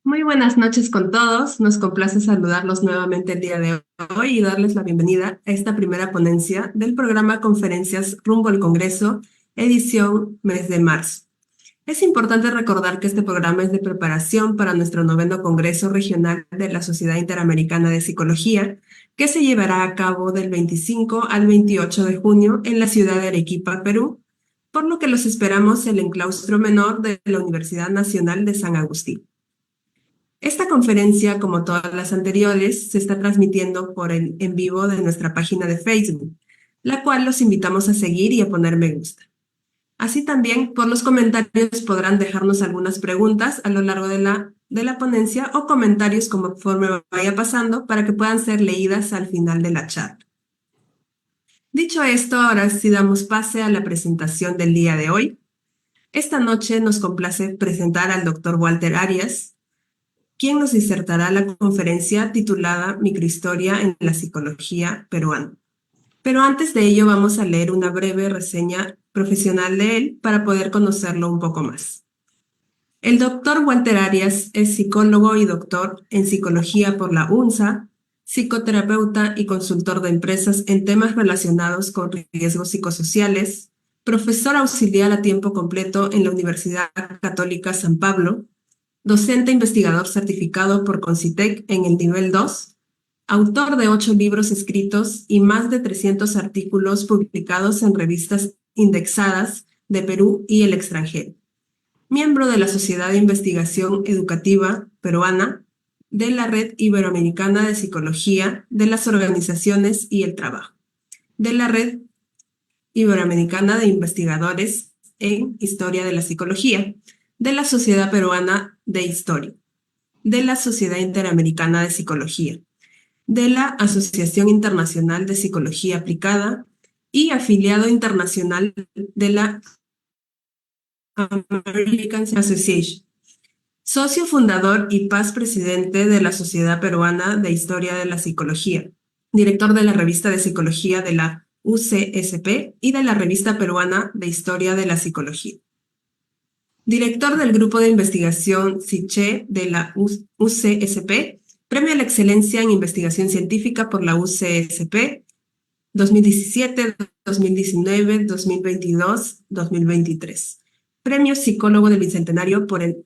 Muy buenas noches con todos. Nos complace saludarlos nuevamente el día de hoy y darles la bienvenida a esta primera ponencia del programa Conferencias Rumbo al Congreso, edición mes de marzo. Es importante recordar que este programa es de preparación para nuestro noveno Congreso Regional de la Sociedad Interamericana de Psicología, que se llevará a cabo del 25 al 28 de junio en la ciudad de Arequipa, Perú, por lo que los esperamos en el enclaustro menor de la Universidad Nacional de San Agustín. Esta conferencia, como todas las anteriores, se está transmitiendo en vivo de nuestra página de Facebook, la cual los invitamos a seguir y a poner me gusta. Así también, por los comentarios podrán dejarnos algunas preguntas a lo largo de la ponencia o comentarios conforme vaya pasando para que puedan ser leídas al final de la charla. Dicho esto, ahora sí damos pase a la presentación del día de hoy. Esta noche nos complace presentar al doctor Walter Arias, quien nos disertará la conferencia titulada Microhistoria en la psicología peruana. Pero antes de ello vamos a leer una breve reseña profesional de él para poder conocerlo un poco más. El doctor Walter Arias es psicólogo y doctor en psicología por la UNSA, psicoterapeuta y consultor de empresas en temas relacionados con riesgos psicosociales, profesor auxiliar a tiempo completo en la Universidad Católica San Pablo, docente investigador certificado por Concitec en el nivel 2, autor de 8 libros escritos y más de 300 artículos publicados en revistas indexadas de Perú y el extranjero. Miembro de la Sociedad de Investigación Educativa Peruana, de la Red Iberoamericana de Psicología, de las Organizaciones y el Trabajo, de la Red Iberoamericana de Investigadores en Historia de la Psicología, de la Sociedad Peruana de Historia, de la Sociedad Interamericana de Psicología, de la Asociación Internacional de Psicología Aplicada y afiliado internacional de la American Association. Socio fundador y past presidente de la Sociedad Peruana de Historia de la Psicología, director de la revista de Psicología de la UCSP y de la Revista Peruana de Historia de la Psicología. Director del Grupo de Investigación SICHE de la UCSP, Premio a la Excelencia en Investigación Científica por la UCSP 2017, 2019, 2022, 2023. Premio Psicólogo del Bicentenario por el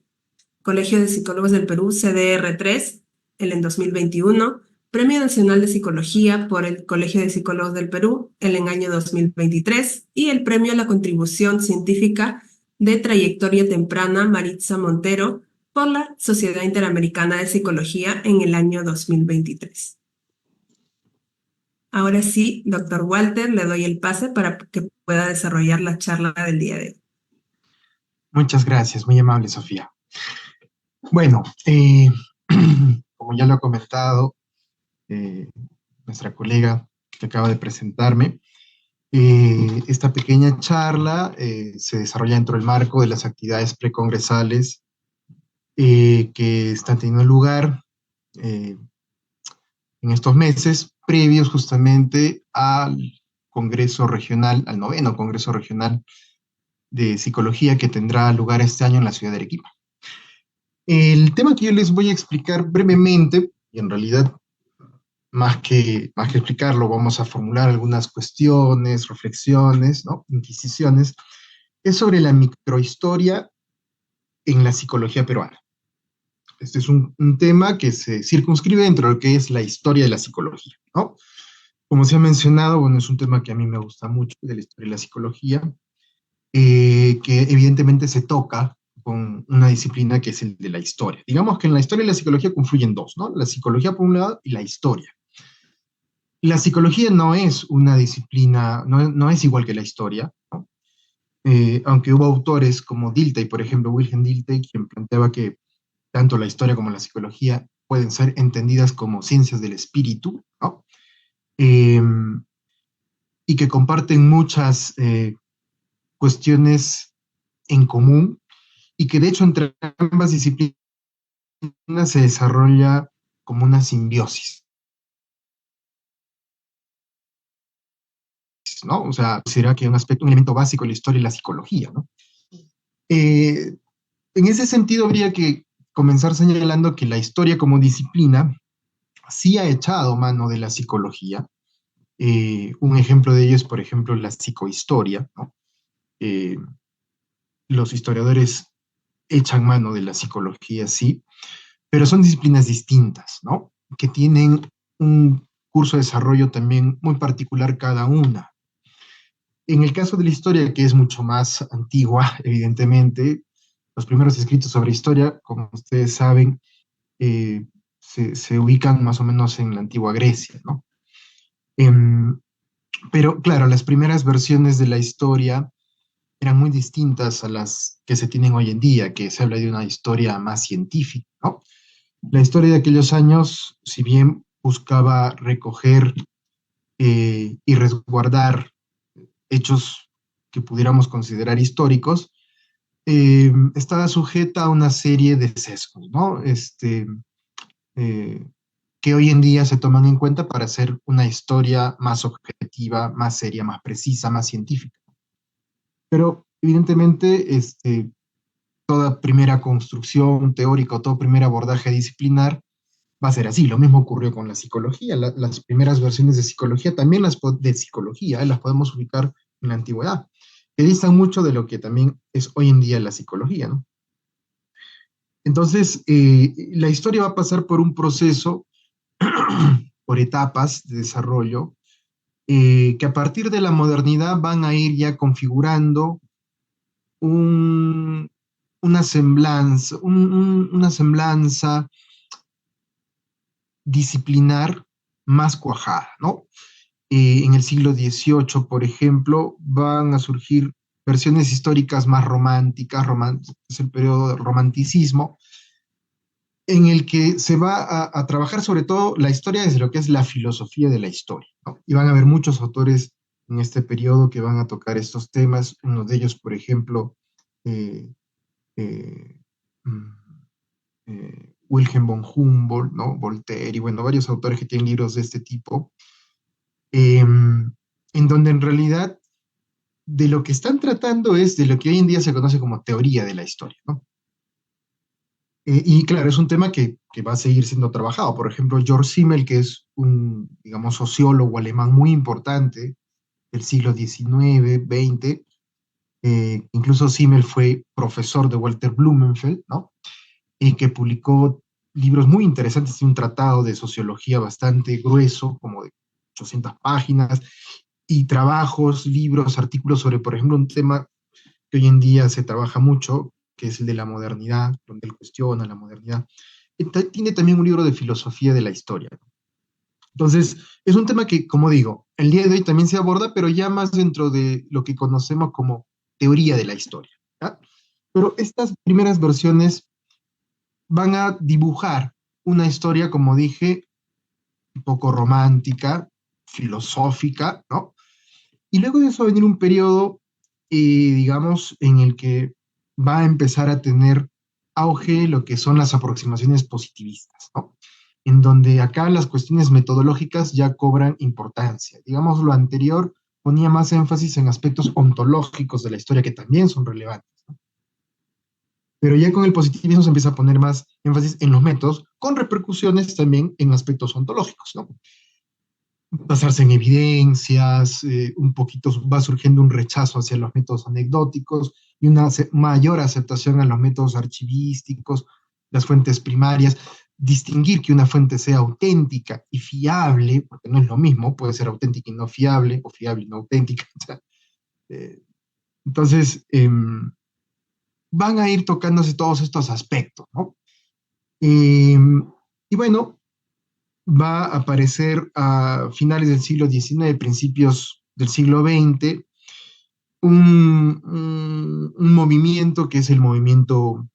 Colegio de Psicólogos del Perú, CDR3, en 2021. Premio Nacional de Psicología por el Colegio de Psicólogos del Perú, en el año 2023. Y el Premio a la Contribución Científica de Trayectoria Temprana Maritza Montero por la Sociedad Interamericana de Psicología en el año 2023. Ahora sí, doctor Walter, le doy el pase para que pueda desarrollar la charla del día de hoy. Muchas gracias, muy amable, Sofía. Bueno, como ya lo ha comentado nuestra colega que acaba de presentarme, Esta pequeña charla se desarrolla dentro del marco de las actividades precongresales que están teniendo lugar eh, en estos meses previos justamente al Congreso Regional, al noveno Congreso Regional de Psicología que tendrá lugar este año en la ciudad de Arequipa. El tema que yo les voy a explicar brevemente, y en realidad más que explicarlo, vamos a formular algunas cuestiones, reflexiones, ¿no? Inquisiciones, es sobre la microhistoria en la psicología peruana. Este es un tema que se circunscribe dentro de lo que es la historia de la psicología, ¿no? Como se ha mencionado, bueno, es un tema que a mí me gusta mucho, de la historia de la psicología, que evidentemente se toca con una disciplina que es el de la historia. Digamos que en la historia y la psicología confluyen dos, ¿no? La psicología por un lado y la historia. La psicología no es una disciplina, no es igual que la historia, ¿no? Aunque hubo autores como Dilthey, por ejemplo, Wilhelm Dilthey, quien planteaba que tanto la historia como la psicología pueden ser entendidas como ciencias del espíritu, ¿no? Eh, y que comparten muchas cuestiones en común y que de hecho entre ambas disciplinas se desarrolla como una simbiosis, ¿no? O sea, será que un elemento básico de la historia y la psicología, ¿no? Eh, en ese sentido, habría que comenzar señalando que la historia como disciplina sí ha echado mano de la psicología. Un ejemplo de ello es, por ejemplo, la psicohistoria, ¿no? Eh, los historiadores echan mano de la psicología, sí, pero son disciplinas distintas, ¿no? Que tienen un curso de desarrollo también muy particular cada una. En el caso de la historia, que es mucho más antigua, evidentemente, los primeros escritos sobre historia, como ustedes saben, se ubican más o menos en la antigua Grecia, ¿no? Em, pero claro, las primeras versiones de la historia eran muy distintas a las que se tienen hoy en día, que se habla de una historia más científica, ¿no? La historia de aquellos años, si bien buscaba recoger y resguardar hechos que pudiéramos considerar históricos, estaba sujeta a una serie de sesgos, ¿no? Eh, que hoy en día se toman en cuenta para hacer una historia más objetiva, más seria, más precisa, más científica. Pero evidentemente, toda primera construcción teórica o todo primer abordaje disciplinar va a ser así. Lo mismo ocurrió con la psicología. Las primeras versiones de psicología, también de psicología, las podemos ubicar en la antigüedad, que distan mucho de lo que también es hoy en día la psicología, ¿no? Entonces, la historia va a pasar por un proceso, por etapas de desarrollo, que a partir de la modernidad van a ir ya configurando un, una semblanza disciplinar más cuajada, ¿no? En el siglo XVIII, por ejemplo, van a surgir versiones históricas más románticas, es el periodo del romanticismo, en el que se va a trabajar sobre todo la historia desde lo que es la filosofía de la historia, ¿no? Y van a haber muchos autores en este periodo que van a tocar estos temas, uno de ellos, por ejemplo, eh, eh, mm, Wilhelm von Humboldt, ¿no? Voltaire y bueno, varios autores que tienen libros de este tipo, en donde en realidad de lo que están tratando es de lo que hoy en día se conoce como teoría de la historia, ¿no? Y claro, es un tema que va a seguir siendo trabajado. Por ejemplo, Georg Simmel, que es un, digamos, sociólogo alemán muy importante del siglo XIX, XX, incluso Simmel fue profesor de Walter Blumenfeld, ¿no? Y que publicó libros muy interesantes y un tratado de sociología bastante grueso, como de 800 páginas, y trabajos, libros, artículos sobre, por ejemplo, un tema que hoy en día se trabaja mucho, que es el de la modernidad, donde él cuestiona la modernidad. Tiene también un libro de filosofía de la historia. Entonces, es un tema que, como digo, el día de hoy también se aborda, pero ya más dentro de lo que conocemos como teoría de la historia, ¿ya? Pero estas primeras versiones van a dibujar una historia, como dije, un poco romántica, filosófica, ¿no? Y luego de eso va a venir un periodo, digamos, en el que va a empezar a tener auge lo que son las aproximaciones positivistas, ¿no? En donde acá las cuestiones metodológicas ya cobran importancia. Digamos, lo anterior ponía más énfasis en aspectos ontológicos de la historia que también son relevantes, ¿no? Pero ya con el positivismo se empieza a poner más énfasis en los métodos, con repercusiones también en aspectos ontológicos, ¿no? Basarse en evidencias, un poquito va surgiendo un rechazo hacia los métodos anecdóticos y una mayor aceptación a los métodos archivísticos, las fuentes primarias, distinguir que una fuente sea auténtica y fiable, porque no es lo mismo, puede ser auténtica y no fiable, o fiable y no auténtica. O sea, eh, entonces, van a ir tocándose todos estos aspectos, ¿no? Y bueno, va a aparecer a finales del siglo XIX, principios del siglo XX, un movimiento que es el movimiento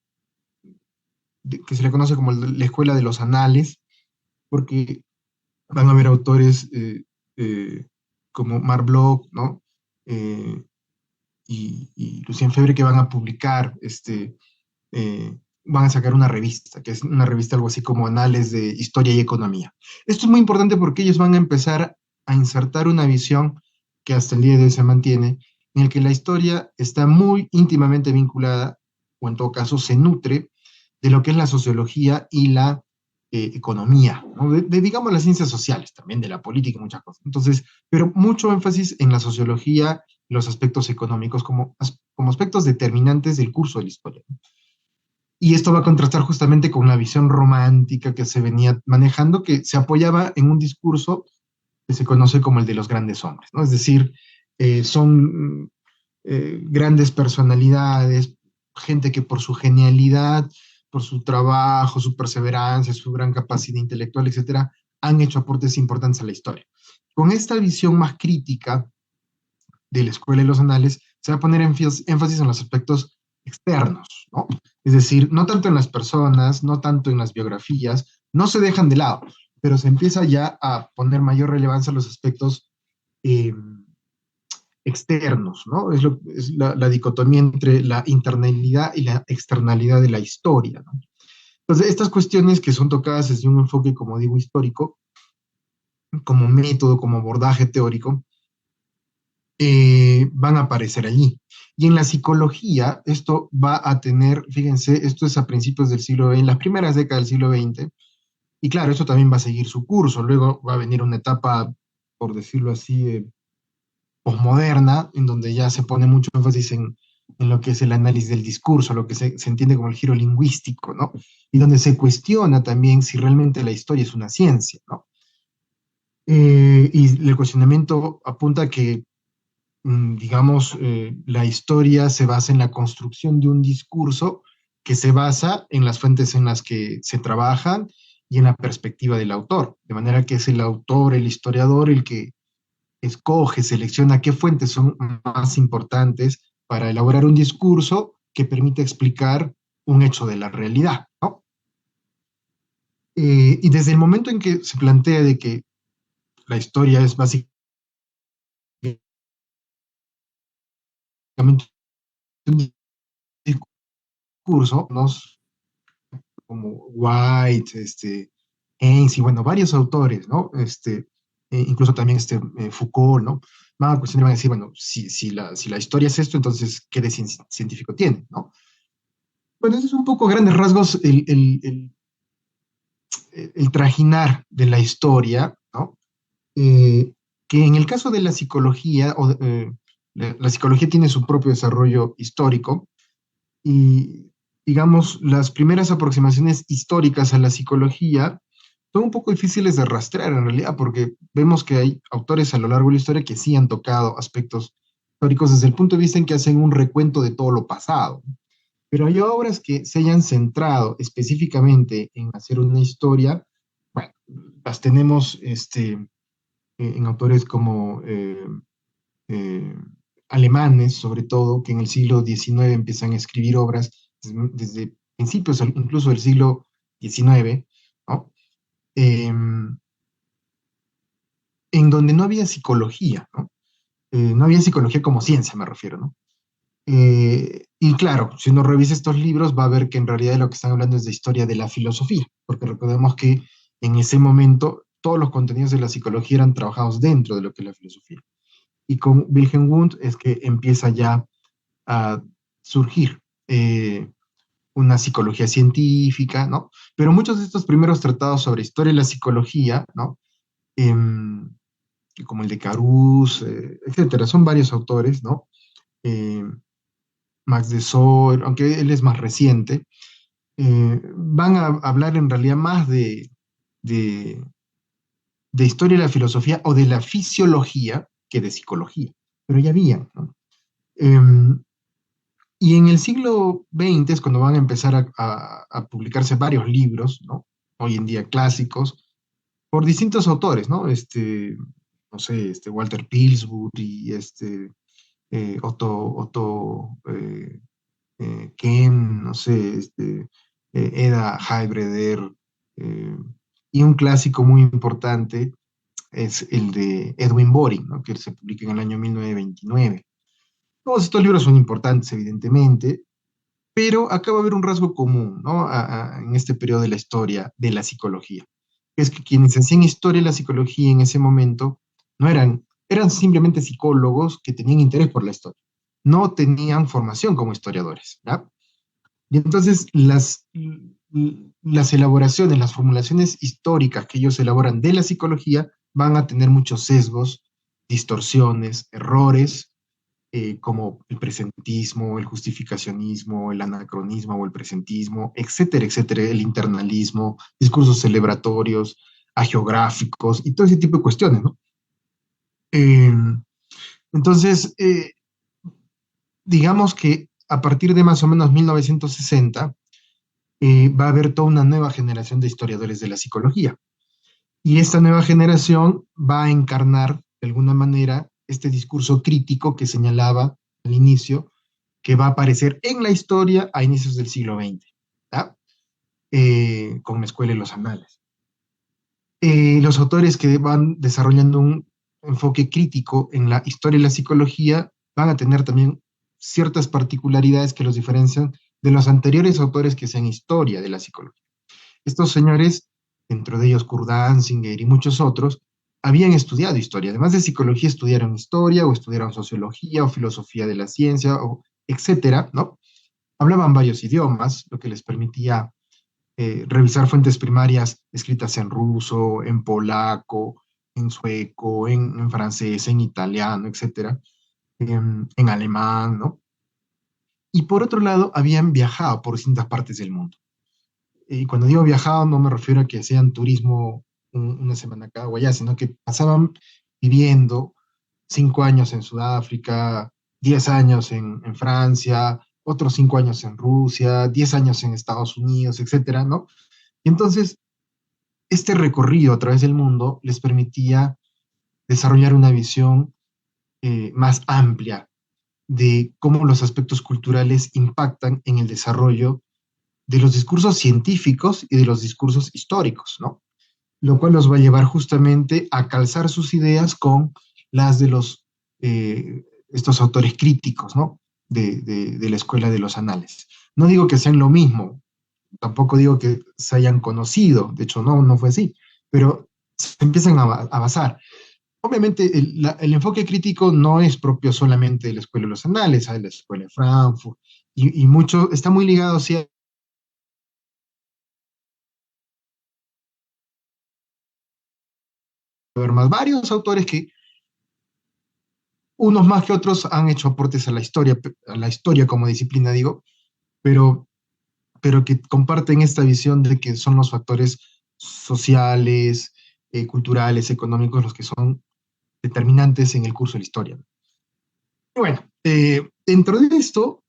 que se le conoce como la Escuela de los Anales, porque van a haber autores eh, como Marc Bloch, ¿no? Eh, y Lucien Febvre que van a publicar, van a sacar una revista, que es una revista algo así como Anales de Historia y Economía. Esto es muy importante porque ellos van a empezar a insertar una visión que hasta el día de hoy se mantiene, en el que la historia está muy íntimamente vinculada, o en todo caso se nutre de lo que es la sociología y la economía, ¿no? Digamos las ciencias sociales, también de la política y muchas cosas. Entonces, pero mucho énfasis en la sociología y los aspectos económicos como aspectos determinantes del curso de la historia. Y esto va a contrastar justamente con la visión romántica que se venía manejando, que se apoyaba en un discurso que se conoce como el de los grandes hombres, ¿no? Es decir, son grandes personalidades, gente que por su genialidad, por su trabajo, su perseverancia, su gran capacidad intelectual, etcétera, han hecho aportes importantes a la historia. Con esta visión más crítica de la Escuela de los Anales, se va a poner énfasis en los aspectos externos, ¿no? Es decir, no tanto en las personas, no tanto en las biografías, no se dejan de lado, pero se empieza ya a poner mayor relevancia a los aspectos eh, externos, ¿no? Es la dicotomía entre la internalidad y la externalidad de la historia, ¿no? Entonces, estas cuestiones que son tocadas desde un enfoque, como digo, histórico, como método, como abordaje teórico, van a aparecer allí. Y en la psicología, esto va a tener, fíjense, esto es a principios del siglo XX, en las primeras décadas del siglo XX, y claro, eso también va a seguir su curso. Luego va a venir una etapa, por decirlo así, posmoderna, en donde ya se pone mucho énfasis en lo que es el análisis del discurso, lo que se entiende como el giro lingüístico, ¿no? Y donde se cuestiona también si realmente la historia es una ciencia, ¿no? Y el cuestionamiento apunta a que digamos, la historia se basa en la construcción de un discurso que se basa en las fuentes en las que se trabajan y en la perspectiva del autor. De manera que es el autor, el historiador, el que escoge, selecciona qué fuentes son más importantes para elaborar un discurso que permite explicar un hecho de la realidad, ¿no? Y desde el momento en que se plantea de que la historia es básicamente un discurso, ¿no? Como White, Haynes y bueno, varios autores, ¿no? Incluso también Foucault, ¿no? Van a cuestionar y van a decir, bueno, si la historia es esto, entonces, ¿qué de científico tiene, ¿no? Bueno, ese es un poco a grandes rasgos el trajinar de la historia, ¿no? Que en el caso de la psicología, la psicología tiene su propio desarrollo histórico, y, digamos, las primeras aproximaciones históricas a la psicología son un poco difíciles de rastrear en realidad, porque vemos que hay autores a lo largo de la historia que sí han tocado aspectos históricos desde el punto de vista en que hacen un recuento de todo lo pasado. Pero hay obras que se hayan centrado específicamente en hacer una historia, bueno, las tenemos en autores como eh, alemanes, sobre todo, que en el siglo XIX empiezan a escribir obras desde principios incluso del siglo XIX, ¿no? En donde no había psicología, ¿no? No había psicología como ciencia, me refiero, ¿no? Y claro, si uno revisa estos libros va a ver que en realidad de lo que están hablando es de historia de la filosofía, porque recordemos que en ese momento todos los contenidos de la psicología eran trabajados dentro de lo que es la filosofía. Y con Wilhelm Wundt es que empieza ya a surgir una psicología científica, ¿no? Pero muchos de estos primeros tratados sobre historia de la psicología, ¿no? Em, como el de Carus, etcétera, son varios autores, ¿no? Em, Max de Sor, aunque él es más reciente, van a hablar en realidad más de, de historia de la filosofía o de la fisiología que de psicología, pero ya había, ¿no? Em, y en el siglo XX es cuando van a empezar a publicarse varios libros, ¿no? Hoy en día clásicos, por distintos autores, ¿no? No sé, Walter Pillsbury, Otto Ken, no sé, Eda Heilbreder, eh, y un clásico muy importante es el de Edwin Boring, ¿no? Que se publica en el año 1929. Todos estos libros son importantes, evidentemente, pero acá va a haber un rasgo común, ¿no? En este periodo de la historia de la psicología. Es que quienes hacían historia de la psicología en ese momento no eran simplemente psicólogos que tenían interés por la historia. No tenían formación como historiadores, ¿ya? Y entonces las elaboraciones, las formulaciones históricas que ellos elaboran de la psicología van a tener muchos sesgos, distorsiones, errores, como el presentismo, el justificacionismo, el anacronismo o el presentismo, etcétera, etcétera, el internalismo, discursos celebratorios, agiográficos y todo ese tipo de cuestiones, ¿no? Eh, entonces, digamos que a partir de más o menos 1960, va a haber toda una nueva generación de historiadores de la psicología. Y esta nueva generación va a encarnar, de alguna manera, este discurso crítico que señalaba al inicio, que va a aparecer en la historia a inicios del siglo XX, ¿ya? Con la escuela y los anales. Los autores que van desarrollando un enfoque crítico en la historia y la psicología van a tener también ciertas particularidades que los diferencian de los anteriores autores que sean historia de la psicología. Estos señores, dentro de ellos Kurt Danziger y muchos otros, habían estudiado historia. Además de psicología, estudiaron historia o estudiaron sociología o filosofía de la ciencia, o etcétera, ¿no? Hablaban varios idiomas, lo que les permitía revisar fuentes primarias escritas en ruso, en polaco, en sueco, en francés, en italiano, etcétera, en alemán, ¿no? Y por otro lado, habían viajado por distintas partes del mundo. Y cuando digo viajado, no me refiero a que hacían turismo una semana acá o allá, sino que pasaban viviendo 5 años en Sudáfrica, 10 años en Francia, otros 5 años en Rusia, 10 años en Estados Unidos, etcétera, ¿no? Y entonces, este recorrido a través del mundo les permitía desarrollar una visión más amplia de cómo los aspectos culturales impactan en el desarrollo de los discursos científicos y de los discursos históricos, ¿no? Lo cual los va a llevar justamente a calzar sus ideas con las de estos autores críticos, ¿no? De la escuela de los anales. No digo que sean lo mismo, tampoco digo que se hayan conocido, de hecho no fue así, pero se empiezan a basar. Obviamente el enfoque crítico no es propio solamente de la escuela de los anales, hay la escuela de Frankfurt, y mucho, está muy ligado, sí, a ver más varios autores que unos más que otros han hecho aportes a la historia como disciplina, digo, pero, pero que comparten esta visión de que son los factores sociales, culturales, económicos los que son determinantes en el curso de la historia. Y bueno, dentro de esto,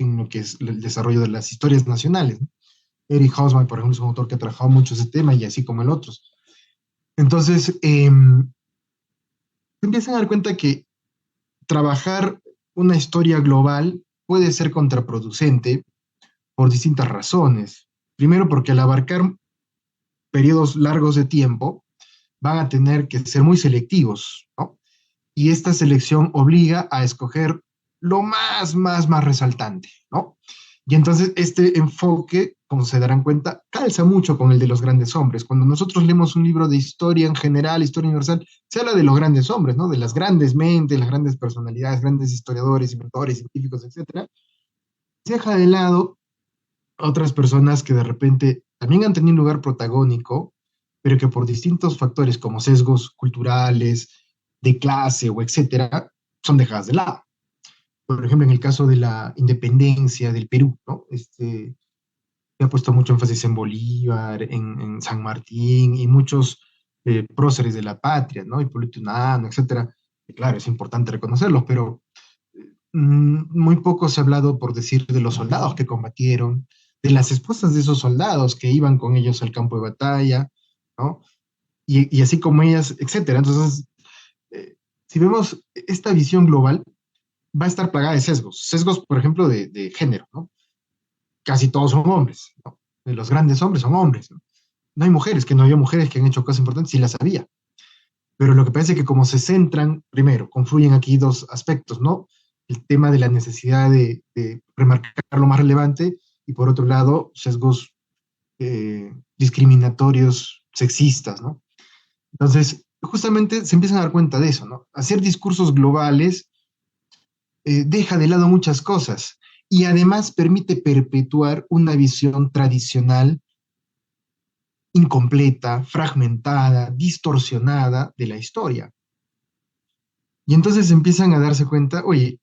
en lo que es el desarrollo de las historias nacionales, ¿no? Eric Hausmann, por ejemplo, es un autor que ha trabajado mucho ese tema y así como el otros. Entonces, se empiezan a dar cuenta que trabajar una historia global puede ser contraproducente por distintas razones. Primero, porque al abarcar periodos largos de tiempo, van a tener que ser muy selectivos, ¿no? Y esta selección obliga a escoger lo más resaltante, ¿no? Y entonces este enfoque, como se darán cuenta, calza mucho con el de los grandes hombres. Cuando nosotros leemos un libro de historia en general, historia universal, se habla de los grandes hombres, ¿no? De las grandes mentes, las grandes personalidades, grandes historiadores, inventores, científicos, etcétera. Se deja de lado otras personas que de repente también han tenido un lugar protagónico, pero que por distintos factores como sesgos culturales, de clase o etcétera, son dejadas de lado. Por ejemplo, en el caso de la independencia del Perú, ¿no? Se ha puesto mucho énfasis en Bolívar, en San Martín y muchos próceres de la patria, ¿no? Hipólito Unanue, etcétera. Y claro, es importante reconocerlos, pero muy poco se ha hablado, por decir, de los soldados que combatieron, de las esposas de esos soldados que iban con ellos al campo de batalla, ¿no? Y así como ellas, etcétera. Entonces, eh, si vemos esta visión global, va a estar plagada de sesgos. Sesgos, por ejemplo, de género, ¿no? Casi todos son hombres, ¿no? Los grandes hombres son hombres, ¿no? No hay mujeres, que no había mujeres que han hecho cosas importantes, sí las había. Pero lo que parece que como se centran, primero, confluyen aquí dos aspectos, ¿no? El tema de la necesidad de remarcar lo más relevante y por otro lado, sesgos discriminatorios, sexistas, ¿no? Entonces, justamente se empiezan a dar cuenta de eso, ¿no? Hacer discursos globales deja de lado muchas cosas y además permite perpetuar una visión tradicional incompleta, fragmentada, distorsionada de la historia. Y entonces empiezan a darse cuenta, oye,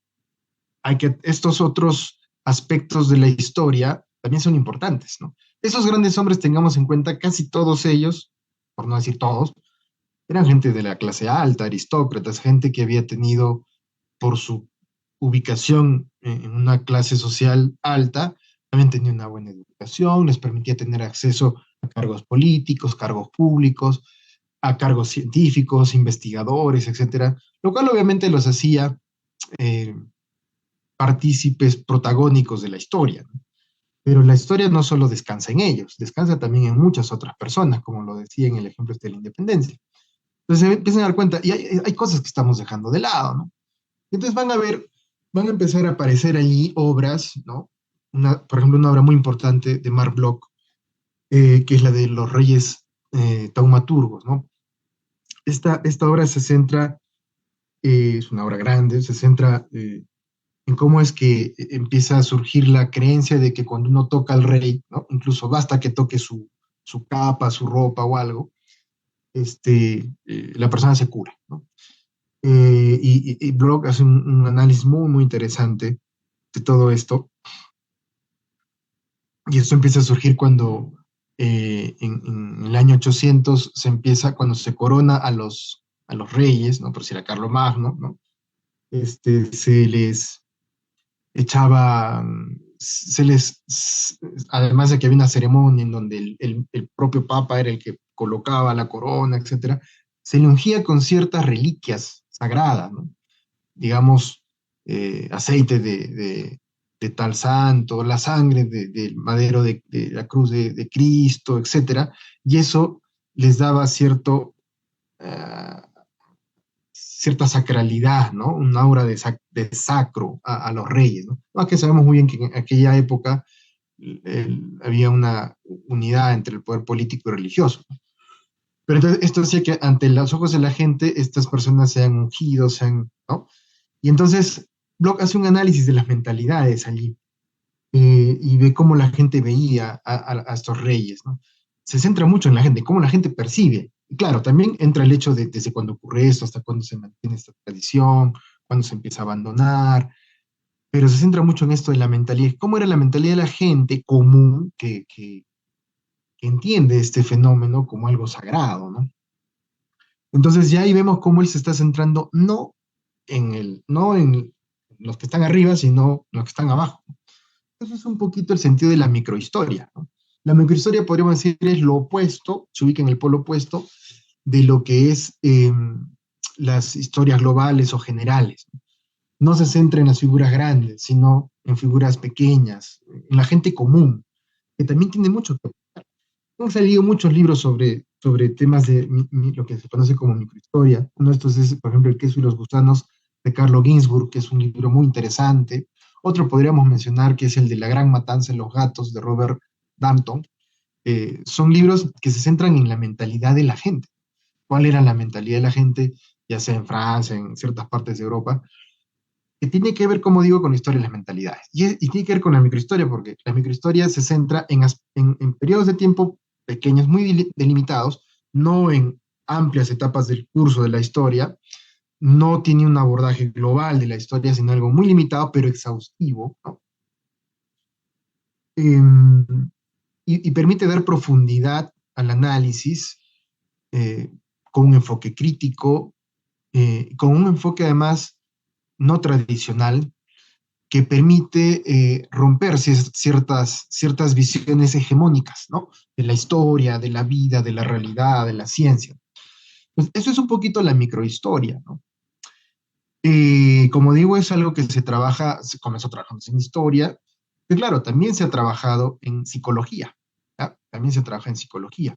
hay que estos otros aspectos de la historia también son importantes, ¿no? Esos grandes hombres, tengamos en cuenta, casi todos ellos, por no decir todos, eran gente de la clase alta, aristócratas, gente que había tenido, por su ubicación en una clase social alta, habían tenido una buena educación, les permitía tener acceso a cargos políticos, cargos públicos, a cargos científicos, investigadores, etcétera, lo cual obviamente los hacía eh, partícipes protagónicos de la historia, ¿no? Pero la historia no solo descansa en ellos, descansa también en muchas otras personas, como lo decía en el ejemplo de la independencia. Entonces se empiezan a dar cuenta, y hay cosas que estamos dejando de lado, ¿no? Entonces van a ver, van a empezar a aparecer allí obras, ¿no? Por ejemplo, una obra muy importante de Marc Bloch, que es la de los reyes taumaturgos, ¿no? Esta obra se centra, es una obra grande, se centra en cómo es que empieza a surgir la creencia de que cuando uno toca al rey, ¿no? Incluso basta que toque su capa, su ropa o algo, la persona se cura, ¿no? Y Bloch hace un análisis muy interesante de todo esto, y esto empieza a surgir cuando en el año 800 se empieza, cuando se corona a los reyes, ¿no? Por decir a Carlomagno, ¿no? Se les echaba, además de que había una ceremonia en donde el propio papa era el que colocaba la corona, etcétera, se le ungía con ciertas reliquias sagradas, ¿no? Digamos, aceite de tal santo, la sangre del madero de la cruz de Cristo, etcétera, y eso les daba cierta sacralidad, ¿no? Un aura de sacro a los reyes, ¿no? Más que sabemos muy bien que en aquella época había una unidad entre el poder político y religioso, ¿no? Pero entonces esto hacía que ante los ojos de la gente estas personas sean ungidos, ¿no? Y entonces Bloch hace un análisis de las mentalidades allí, y ve cómo la gente veía a estos reyes, ¿no? Se centra mucho en la gente, cómo la gente percibe. Y claro, también entra el hecho de desde cuándo ocurre esto, hasta cuándo se mantiene esta tradición, cuándo se empieza a abandonar, pero se centra mucho en esto de la mentalidad, cómo era la mentalidad de la gente común que entiende este fenómeno como algo sagrado, ¿no? Entonces ya ahí vemos cómo él se está centrando no en los que están arriba, sino en los que están abajo. Eso es un poquito el sentido de la microhistoria, ¿no? La microhistoria, podríamos decir, es lo opuesto, se ubica en el polo opuesto de lo que es las historias globales o generales. No se centra en las figuras grandes, sino en figuras pequeñas, en la gente común, que también tiene mucho que ver. Han salido muchos libros sobre temas de lo que se conoce como microhistoria. Uno de estos es, por ejemplo, El queso y los gusanos de Carlo Ginzburg, que es un libro muy interesante. Otro podríamos mencionar que es el de La gran matanza en los gatos de Robert Dampton. Son libros que se centran en la mentalidad de la gente. ¿Cuál era la mentalidad de la gente, ya sea en Francia, en ciertas partes de Europa? Que tiene que ver, como digo, con la historia de las mentalidades. Y tiene que ver con la microhistoria, porque la microhistoria se centra en periodos de tiempo pequeños, muy delimitados, no en amplias etapas del curso de la historia, no tiene un abordaje global de la historia, sino algo muy limitado, pero exhaustivo, ¿no? Em, y permite dar profundidad al análisis eh, con un enfoque crítico, con un enfoque además no tradicional, que permite romper ciertas visiones hegemónicas, ¿no? De la historia, de la vida, de la realidad, de la ciencia. Pues eso es un poquito la microhistoria, ¿no? Como digo, es algo que se trabaja, se comenzó trabajando en historia, pero claro, también se ha trabajado en psicología, ¿ya? También se trabaja en psicología.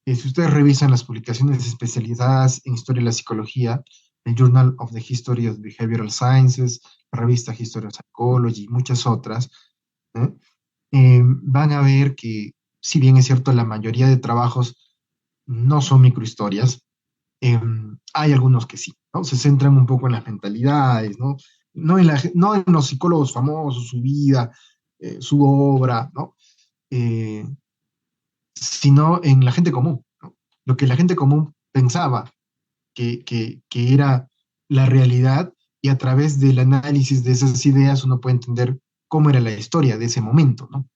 Si ustedes revisan las publicaciones especializadas en historia de la psicología, el Journal of the History of Behavioral Sciences, la revista History of Psychology y muchas otras, ¿eh? Van a ver que, si bien es cierto, la mayoría de trabajos no son microhistorias, hay algunos que sí, ¿no? Se centran un poco en las mentalidades, ¿no? No en los psicólogos famosos, su vida, su obra, ¿no? Eh, Sino en la gente común, ¿no? Lo que la gente común pensaba que era la realidad, y a través del análisis de esas ideas uno puede entender cómo era la historia de ese momento, ¿no?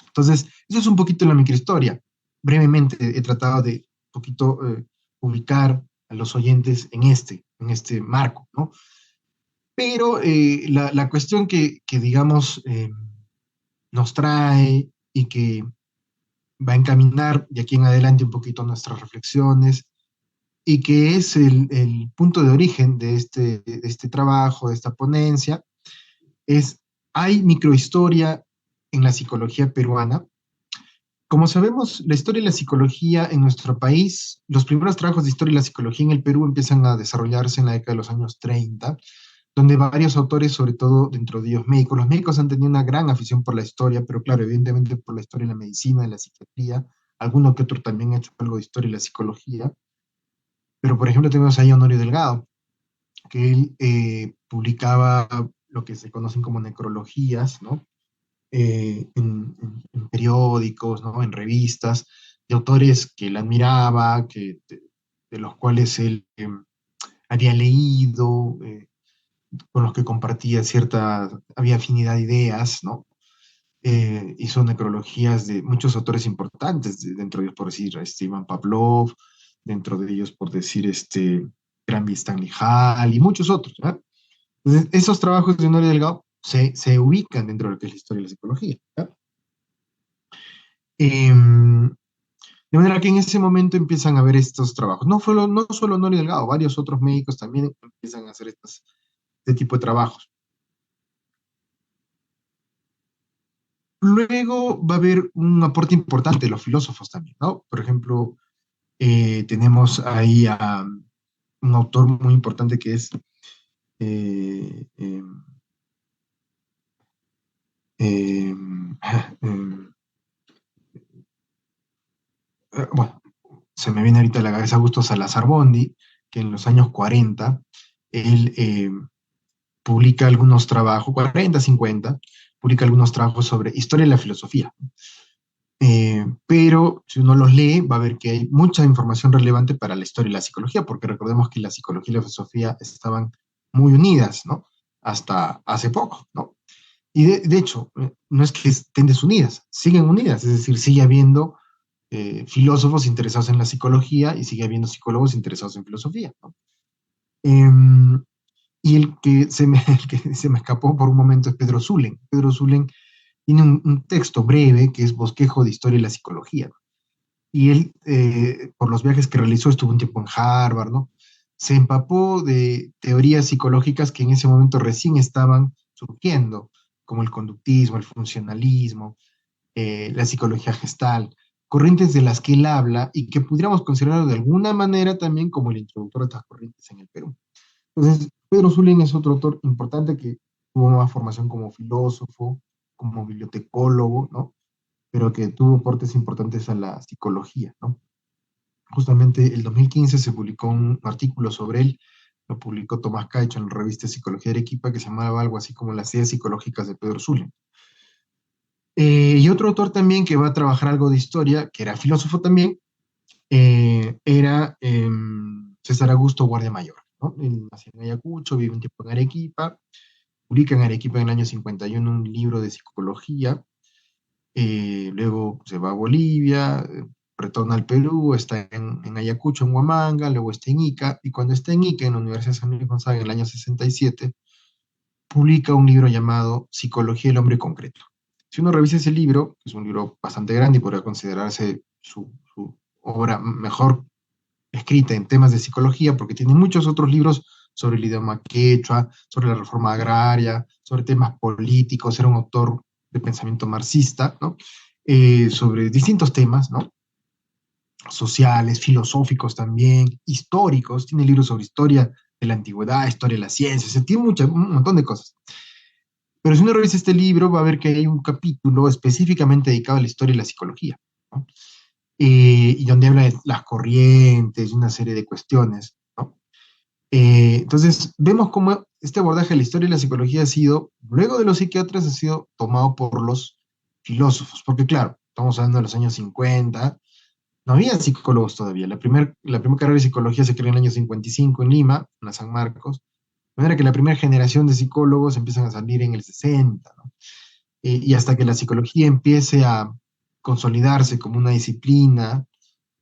Entonces, eso es un poquito la microhistoria. Brevemente he tratado de un poquito ubicar a los oyentes en este marco, ¿no? Pero la cuestión que digamos, nos trae y que va a encaminar de aquí en adelante un poquito nuestras reflexiones, y que es el punto de origen de este trabajo, de esta ponencia, es: ¿hay microhistoria en la psicología peruana? Como sabemos, la historia y la psicología en nuestro país, los primeros trabajos de historia y la psicología en el Perú empiezan a desarrollarse en la década de los años 30, donde varios autores, sobre todo dentro de ellos médicos, los médicos han tenido una gran afición por la historia, pero claro, evidentemente por la historia de la medicina, de la psiquiatría, alguno que otro también ha hecho algo de historia y la psicología. Pero, por ejemplo, tenemos ahí a Honorio Delgado, que él publicaba lo que se conocen como necrologías, ¿no? En periódicos, ¿no? En revistas, de autores que él admiraba, de los cuales él había leído, con los que compartía había afinidad de ideas, ¿no? Hizo necrologías de muchos autores importantes, dentro de ellos, por decir, Stephen Pavlov, dentro de ellos, por decir, Granby Stanley Hall y muchos otros, ¿ya? Entonces, esos trabajos de Honorio Delgado se ubican dentro de lo que es la historia de la psicología, ¿ya? De manera que en ese momento empiezan a ver estos trabajos. No solo Honorio Delgado, varios otros médicos también empiezan a hacer este tipo de trabajos. Luego va a haber un aporte importante de los filósofos también, ¿no? Por ejemplo, tenemos ahí a un autor muy importante que es, eh, eh, eh, bueno, se me viene ahorita a la cabeza Augusto Salazar Bondi, que en los años 40 él publica algunos trabajos, 40, 50, publica algunos trabajos sobre historia de la filosofía. Pero si uno los lee, va a ver que hay mucha información relevante para la historia y la psicología, porque recordemos que la psicología y la filosofía estaban muy unidas, ¿no? Hasta hace poco, ¿no? Y de hecho, no es que estén desunidas, siguen unidas, es decir, sigue habiendo filósofos interesados en la psicología y sigue habiendo psicólogos interesados en filosofía, ¿no? Y el que se me escapó por un momento es Pedro Zulen. Pedro Zulen tiene un texto breve que es Bosquejo de Historia y la Psicología. Y él, por los viajes que realizó, estuvo un tiempo en Harvard, ¿no? Se empapó de teorías psicológicas que en ese momento recién estaban surgiendo, como el conductismo, el funcionalismo, la psicología gestal, corrientes de las que él habla y que pudiéramos considerarlo de alguna manera también como el introductor de estas corrientes en el Perú. Entonces, Pedro Zulín es otro autor importante que tuvo más formación como filósofo, como bibliotecólogo, ¿no? Pero que tuvo aportes importantes a la psicología, ¿no? Justamente el 2015 se publicó un artículo sobre él, lo publicó Tomás Caicho en la revista Psicología de Arequipa, que se llamaba algo así como Las ideas psicológicas de Pedro Zulín. Y otro autor también que va a trabajar algo de historia, que era filósofo también, era César Augusto Guardia Mayor, ¿no? Él nació en Ayacucho, vive un tiempo en Arequipa, publica en Arequipa en el año 51 un libro de psicología, luego se va a Bolivia, retorna al Perú, está en Ayacucho, en Huamanga, luego está en Ica, y cuando está en Ica, en la Universidad de San Luis Gonzaga, en el año 67, publica un libro llamado Psicología del Hombre Concreto. Si uno revisa ese libro, que es un libro bastante grande y podría considerarse su obra mejor escrita en temas de psicología, porque tiene muchos otros libros sobre el idioma quechua, sobre la reforma agraria, sobre temas políticos, era un autor de pensamiento marxista, ¿no? Sobre distintos temas, ¿no? Sociales, filosóficos también, históricos, tiene libros sobre historia de la antigüedad, historia de la ciencia, o sea, tiene un montón de cosas. Pero si uno revisa este libro, va a ver que hay un capítulo específicamente dedicado a la historia y la psicología, ¿no? Y donde habla de las corrientes y una serie de cuestiones, ¿no? Entonces, vemos cómo este abordaje de la historia y la psicología ha sido, luego de los psiquiatras, ha sido tomado por los filósofos, porque claro, estamos hablando de los años 50, no había psicólogos todavía. La primer carrera de psicología se creó en el año 55 en Lima, en la San Marcos, de manera que la primera generación de psicólogos empiezan a salir en el 60, ¿no? Y hasta que la psicología empiece a consolidarse como una disciplina,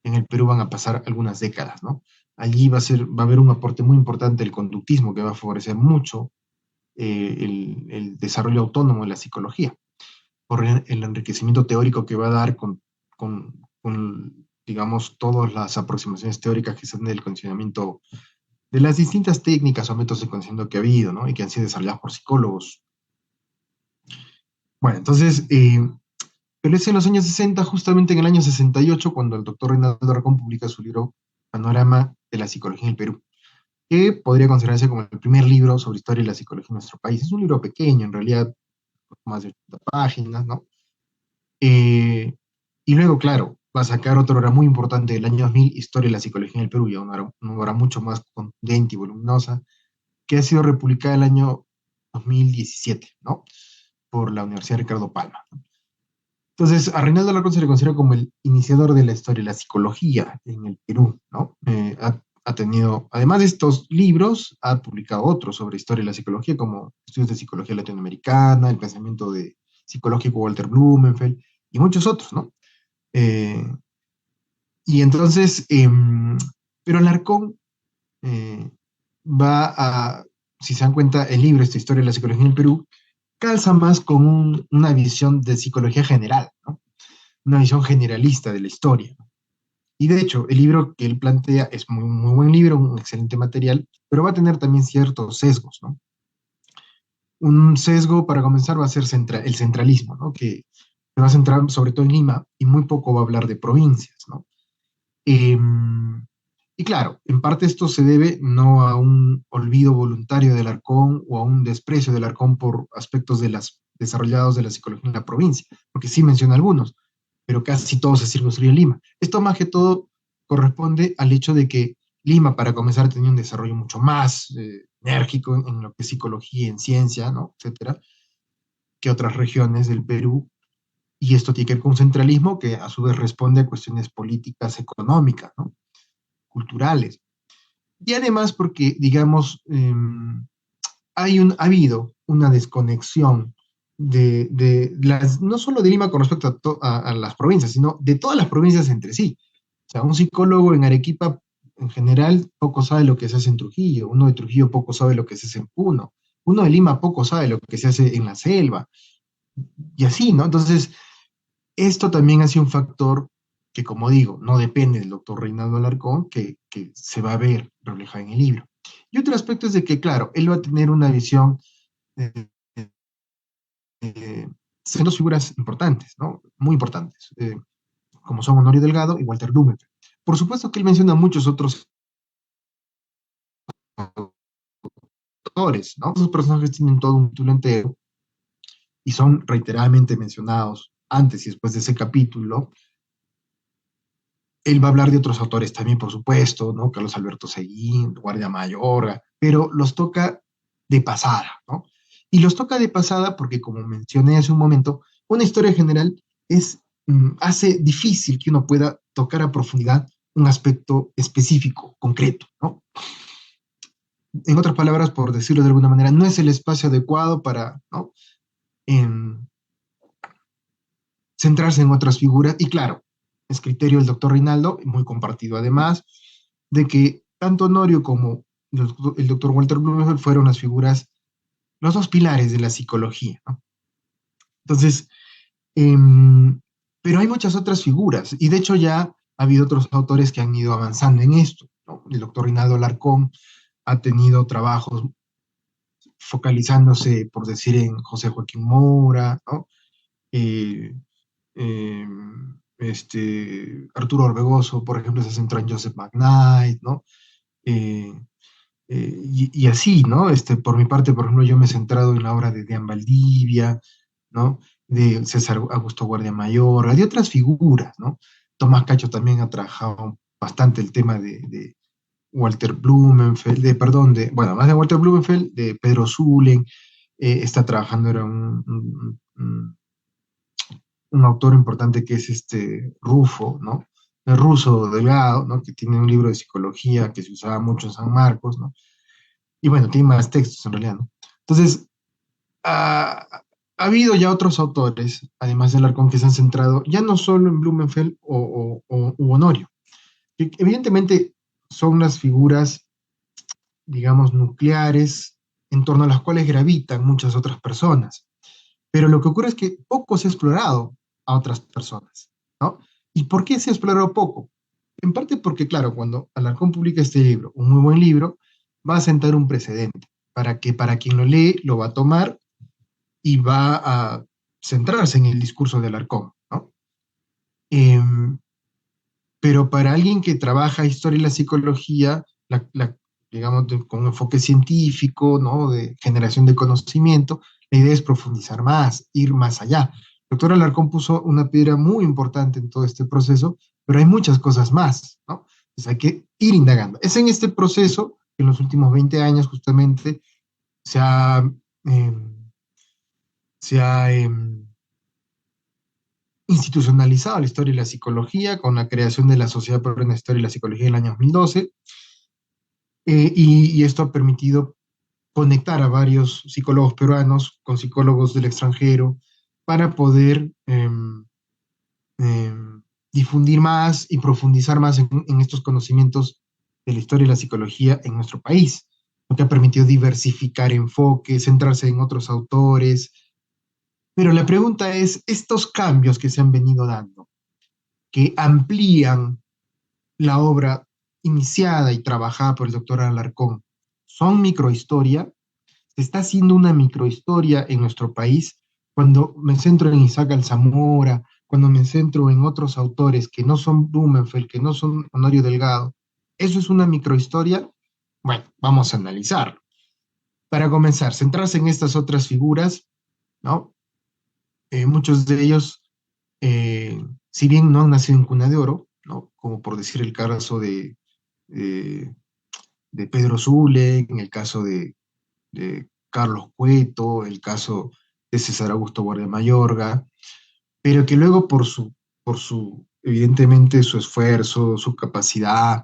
en el Perú van a pasar algunas décadas, ¿no? Allí va a haber un aporte muy importante del conductismo que va a favorecer mucho el desarrollo autónomo de la psicología, por el enriquecimiento teórico que va a dar con, digamos, todas las aproximaciones teóricas que se dan del condicionamiento de las distintas técnicas o métodos de conocimiento que ha habido, ¿no? Y que han sido desarrollados por psicólogos. Bueno, entonces, pero es en los años 60, justamente en el año 68, cuando el doctor Reinaldo Racón publica su libro Panorama de la Psicología en el Perú, que podría considerarse como el primer libro sobre historia de la psicología en nuestro país. Es un libro pequeño, en realidad, más de 80 páginas, ¿no? Y luego, claro, va a sacar otra obra muy importante del año 2000, Historia de la Psicología en el Perú, ya una obra mucho más contundente y voluminosa, que ha sido republicada el año 2017, ¿no? Por la Universidad Ricardo Palma. Entonces, a Reinaldo Alarcón se le considera como el iniciador de la historia de la psicología en el Perú, ¿no? Ha tenido, además de estos libros, ha publicado otros sobre historia de la psicología, como Estudios de Psicología Latinoamericana, El Pensamiento Psicológico Walter Blumenfeld, y muchos otros, ¿no? Eh, y entonces, pero Alarcón eh, va a, si se dan cuenta, el libro, esta historia de la psicología en el Perú, calza más con una visión de psicología general, ¿no? Una visión generalista de la historia. Y de hecho, el libro que él plantea es muy, muy buen libro, un excelente material, pero va a tener también ciertos sesgos, ¿no? Un sesgo, para comenzar, va a ser el centralismo, ¿no? Que se va a centrar sobre todo en Lima y muy poco va a hablar de provincias, ¿no? Eh, y claro, en parte esto se debe no a un olvido voluntario del Arcón o a un desprecio del Arcón por aspectos de las desarrollados de la psicología en la provincia, porque sí menciona algunos, pero casi todo se circunscribe en Lima. Esto más que todo corresponde al hecho de que Lima, para comenzar, tenía un desarrollo mucho más enérgico en lo que es psicología, en ciencia, ¿no? Etcétera, que otras regiones del Perú, y esto tiene que ver con un centralismo que a su vez responde a cuestiones políticas, económicas, ¿no? Culturales. Y además porque, digamos, ha habido una desconexión no solo de Lima con respecto a las provincias, sino de todas las provincias entre sí. O sea, un psicólogo en Arequipa, en general, poco sabe lo que se hace en Trujillo, uno de Trujillo poco sabe lo que se hace en Puno, uno de Lima poco sabe lo que se hace en la selva. y así, ¿no? Entonces, esto también ha sido un factor que, como digo, no depende del doctor Reinaldo Alarcón, que se va a ver reflejado en el libro. Y otro aspecto es de que, claro, él va a tener una visión, eh, eh, son dos figuras importantes, ¿no? Muy importantes, como son Honorio Delgado y Walter Blumenfeld. Por supuesto que él menciona a muchos otros autores, ¿no? Esos personajes tienen todo un título entero y son reiteradamente mencionados antes y después de ese capítulo. Él va a hablar de otros autores también, por supuesto, ¿no? Carlos Alberto Seguín, Guardia Mayorga, pero los toca de pasada, ¿no? Y los toca de pasada porque, como mencioné hace un momento, una historia general hace difícil que uno pueda tocar a profundidad un aspecto específico, concreto, ¿no? En otras palabras, por decirlo de alguna manera, no es el espacio adecuado para, ¿no? En centrarse en otras figuras. Y claro, es criterio del doctor Reinaldo, muy compartido además, de que tanto Honorio como el doctor Walter Blumenfeld fueron las figuras, los dos pilares de la psicología, ¿no? Entonces, eh, pero hay muchas otras figuras, y de hecho ya ha habido otros autores que han ido avanzando en esto, ¿no? El doctor Reinaldo Alarcón ha tenido trabajos focalizándose, por decir, en José Joaquín Mora, ¿no? Eh, eh, Arturo Orbegoso, por ejemplo, se centra en Joseph McKnight, ¿no? Eh, y así, ¿no? Por mi parte, por ejemplo, yo me he centrado en la obra de Dean Valdivia, ¿no? De César Augusto Guardia Mayor, de otras figuras, ¿no? Tomás Cacho también ha trabajado bastante el tema de Walter Blumenfeld, perdón, bueno, más de Walter Blumenfeld, de Pedro Zulen, está trabajando, era un autor importante que es Rufo, ¿no? El ruso Delgado, ¿no? Que tiene un libro de psicología que se usaba mucho en San Marcos, ¿no? Y bueno, tiene más textos en realidad, ¿no? Entonces, ha habido ya otros autores, además del Arcón, que se han centrado ya no solo en Blumenfeld u Honorio, que evidentemente son las figuras, digamos, nucleares en torno a las cuales gravitan muchas otras personas. Pero lo que ocurre es que poco se ha explorado a otras personas, ¿no? ¿Y por qué se ha explorado poco? En parte porque, claro, cuando Alarcón publica este libro, un muy buen libro, va a sentar un precedente para que para quien lo lee lo va a tomar y va a centrarse en el discurso de Alarcón, ¿no? Em, pero para alguien que trabaja historia y la psicología, digamos, con un enfoque científico, ¿no? De generación de conocimiento, la idea es profundizar más, ir más allá. El doctor Alarcón puso una piedra muy importante en todo este proceso, pero hay muchas cosas más, ¿no? Entonces hay que ir indagando. Es en este proceso que en los últimos 20 años justamente se ha, eh, se ha institucionalizado la historia y la psicología con la creación de la Sociedad Peruana de Historia y la Psicología en el año 2012, y esto ha permitido conectar a varios psicólogos peruanos con psicólogos del extranjero para poder eh, difundir más y profundizar más en estos conocimientos de la historia y la psicología en nuestro país, lo que ha permitido diversificar enfoques, centrarse en otros autores. Pero la pregunta es, estos cambios que se han venido dando, que amplían la obra iniciada y trabajada por el doctor Alarcón, ¿son microhistoria? ¿Se está haciendo una microhistoria en nuestro país? Cuando me centro en Isaac Alzamora, cuando me centro en otros autores que no son Blumenfeld, que no son Honorio Delgado, ¿eso es una microhistoria? Bueno, vamos a analizarlo. Para comenzar, centrarse en estas otras figuras, ¿no? Muchos de ellos, si bien no han nacido en cuna de oro, ¿no? Como por decir el caso de, de Pedro Zulen, en el caso de Carlos Cueto, el caso de César Augusto Guardia Mayorga, pero que luego evidentemente, su esfuerzo, su capacidad,